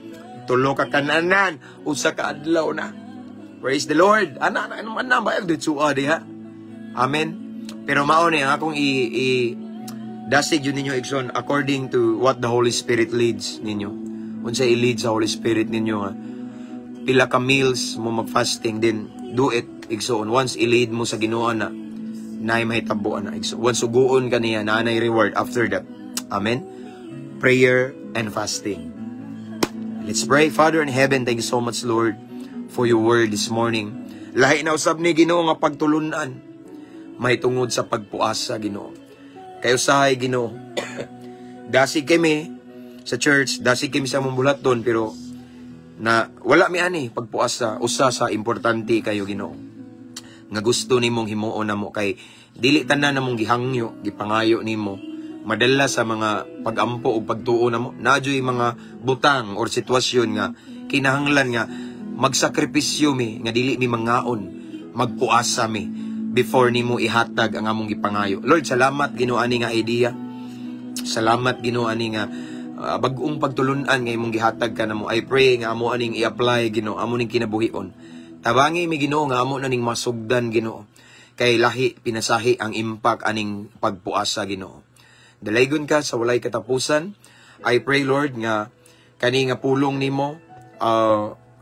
3 ka kananan, usa ka adlaw na. Praise the Lord. Ana ba dito diha. Amen. Pero mao ni akong dasig yun ninyo igsoon according to what the Holy Spirit leads ninyo. Unsa i-lead sa Holy Spirit ninyo nga pila ka meals mo mag-fasting din do it igsoon once i-lead mo sa Ginoo na nay mahitabo na igsoon. Once suguon kaniya na nay reward after that. Amen. Prayer and fasting. Let's pray. Father in heaven, thank you so much Lord for your word this morning. Lahi na usab ni Ginoo nga pagtulunan may tungod sa pagpuasa, Ginoo. Kayo sahay, Ginoo. Dasig kami sa church, dasig kami sa mambulaton, pero na wala mi ani pagpuasa, usa sa importante kayo, Ginoo. Nga gusto nimong himuon namo kay dili tanan namong gihangyo, gipangayo nimo. Madala sa mga pagampo o pagtuo namo. Nadyoy mga butang or sitwasyon nga kinahanglan nga magsakripisyo mi nga dili mi mangaon, magpuasa mi before nimo ihatag ang among gipangayo. Lord, salamat Ginoo ani nga idea. Salamat Ginoo ani nga bag-ong pagtulunan nga imong gihatag kanamo. I pray nga amo aning i-apply Ginoo, amo ning kinabuhion. Tabangi mi Ginoo nga amo na ning masugdan Ginoo. Kay lahi pinasahi ang impact aning pagpuasa Ginoo. Dalaygon ka sa walay katapusan. I pray Lord nga kani nga pulong nimo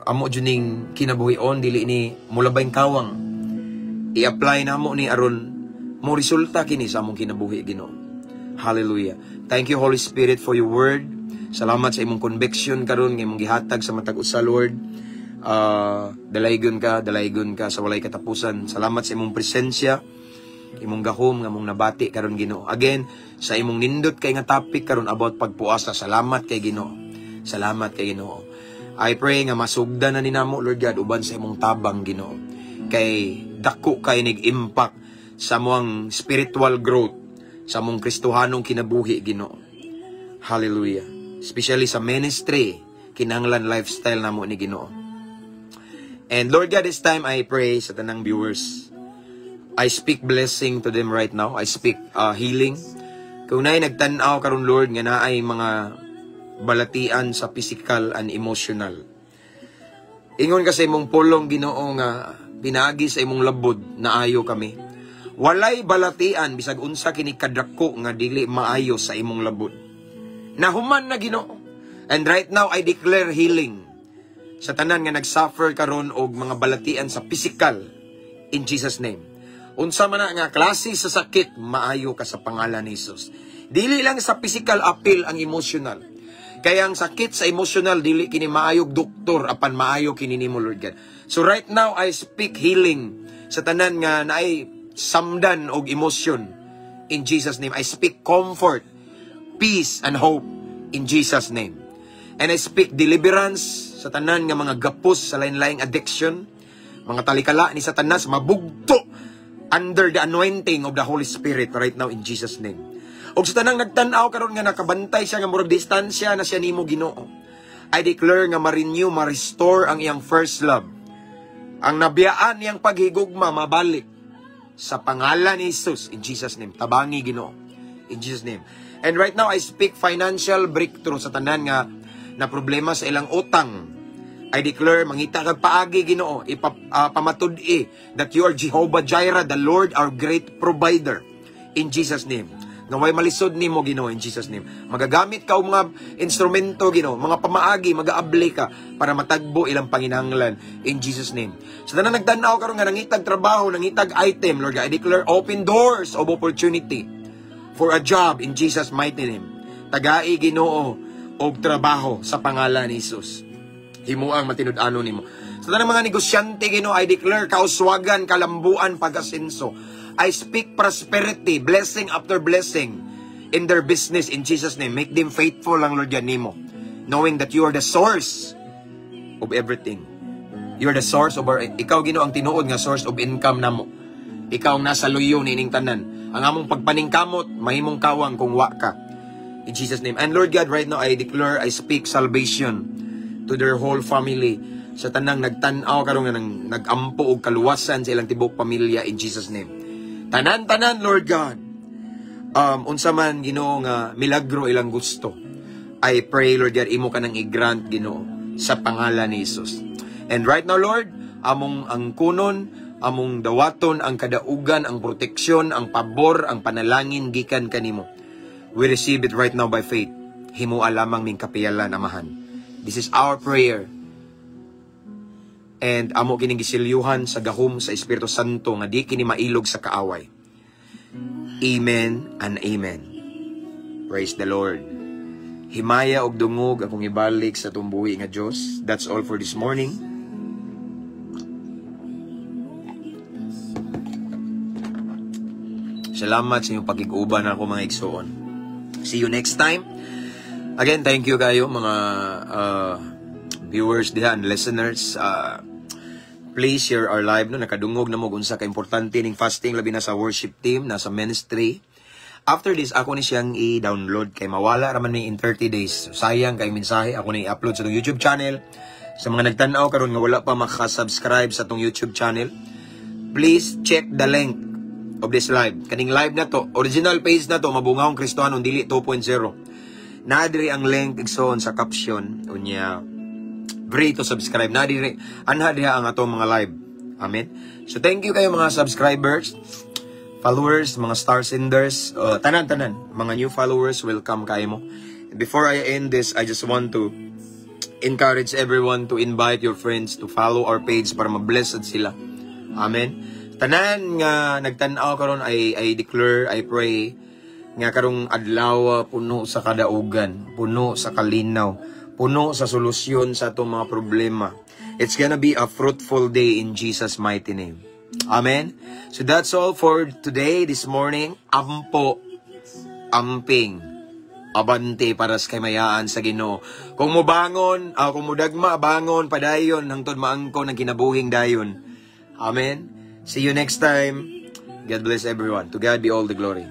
amo jud ning kinabuhion dili ni mulabayng kawang. I-apply na mo ni aron mo resulta kini sa among kinabuhi Ginoo. Hallelujah. Thank you Holy Spirit for your word. Salamat sa imong conviction karon nga imong gihatag sa matag usa Lord. Dalaygon ka sa walay katapusan. Salamat sa imong presensya, imong gahom nga mong nabati karon Ginoo. Again, sa imong nindot kay nga topic karon about pagpuasa. Salamat kay Ginoo. Salamat kay Ginoo. I pray nga masugdan na ninamo Lord God uban sa imong tabang Ginoo. Kay dako kay nig-impact sa among spiritual growth, sa among Kristohanong kinabuhi Ginoo. Hallelujah. Especially sa ministry, kinahanglan lifestyle namo ni Ginoo. And Lord God, this time I pray sa tanang viewers. I speak blessing to them right now. I speak healing. Kung naay nagtan-aw karon Lord nga naay mga balatian sa physical and emotional. Ingon ka sa imong pulong Ginoo nga pinaagi sa imong labod na ayo kami. Walay balatian bisag unsa kini kadako nga dili maayo sa imong labod. Nahuman na Ginoo. And right now I declare healing sa tanan nga nagsuffer karon og mga balatian sa physical in Jesus name. Unsa man nga klase sa sakit maayo ka sa pangalan ni Jesus. Dili lang sa physical appeal ang emotional. Kaya ang sakit sa emotional dili kini maayog doktor apan maayo kini nimo Lord God. So right now I speak healing sa tanan nga naay samdan og emotion in Jesus name. I speak comfort, peace and hope in Jesus name. And I speak deliverance sa tanan nga mga gapos sa lain-laing addiction, mga talikala ni Satanas mabugto under the anointing of the Holy Spirit right now in Jesus' name. Og sa tanang nagtanaw karon nga nakabantay siya nga murag distansya na siya nimo Ginoo, I declare nga ma-renew, ma-restore ang iyang first love. Ang nabiyaan niyang paghigugma mabalik sa pangalan ni Jesus in Jesus' name. Tabangi Ginoo in Jesus' name. And right now I speak financial breakthrough sa tanan nga na problema sa ilang utang. I declare mangita kag paagi Ginoo, pamatud-i that you are Jehovah Jireh, the Lord our great provider in Jesus' name. Naway malisod nimo Ginoo in Jesus' name. Magagamit ka og mga instrumento Ginoo, mga pamaagi, mag-aabli ka para matagbo ilang panginahanglan in Jesus' name. Sa tanan nagtan-aw karon nga nangitag trabaho, nangitag item, Lord God, I declare open doors of opportunity for a job in Jesus' mighty name. Tagai Ginoo og trabaho sa pangalan ni Jesus. Himuang matinud-ano nimo. Sa tanang mga negosyante Ginoo, I declare kauswagan, kalambuan, pag-asenso. I speak prosperity, blessing after blessing in their business in Jesus' name. Make them faithful lang, Lord, yan nimo. Knowing that you are the source of everything. You are the source of our... Ikaw, Ginoo, ang tinuod nga source of income namo. Ikaw ang nasa luyo ni ining tanan. Ang among pagpaningkamot, mahimong kawang kung wa ka. In Jesus' name. And Lord God, right now, I declare, I speak salvation to their whole family. Sa tanang nagtanaw karon nga nagampo og kaluwasan sa ilang tibok pamilya in Jesus' name. Tanan-tanan, Lord God. Unsa man Ginoo nga milagro ilang gusto. I pray, Lord God, imo ka nang i-grant Ginoo sa pangalan ni Jesus. And right now, Lord, among ang kunon, among dawaton, ang kadaugan, ang proteksyon, ang pabor, ang panalangin gikan kanimo. We receive it right now by faith. Himua lamang ming kapiyalan, Amahan. This is our prayer. And amo kining gisilyuhan sa gahom sa Espiritu Santo nga di kini mailog sa kaaway. Amen and amen. Praise the Lord. Himaya og dungog akong ibalik sa tumbuhi nga Dios. That's all for this morning. Salamat sa inyong pagig-uban ako mga igsoon. See you next time. Again, thank you kayo mga viewers diha and listeners. Please share our live no, nakadungog na mo unsa ka importante ning fasting labi na sa worship team, nasa ministry. After this ako ni siyang i-download kay mawala raman ni in 30 days. So, sayang kay mensahe ako ni i-upload sa tong YouTube channel. Sa mga nagtan-aw karon nga wala pa maka-subscribe sa tong YouTube channel, please check the link of this live. Kaning live na to, original page na to, Mabungahong Kristohanon dili 2.0. Naadiri ang link igsoon sa caption unya. Free to subscribe. Nadiri anha diha ang atong mga live. Amen. So thank you kayo mga subscribers, followers, mga star senders, tanan-tanan, mga new followers, welcome kayo mo. Before I end this, I just want to encourage everyone to invite your friends to follow our page para ma-blessed sila. Amen. Tanan nga nagtan-aw karon, I declare, I pray nga karong adlaw puno sa kadaugan, puno sa kalinaw, puno sa solusyon sa itong mga problema. It's gonna be a fruitful day in Jesus' mighty name. Amen? So that's all for today, this morning. Ampo, amping, abante para sa kamayaan sa Ginoo. Kung mubangon, kung mudagma, bangon, padayon, hangtod maangko ng kinabuhing dayon. Amen? See you next time. God bless everyone. To God be all the glory.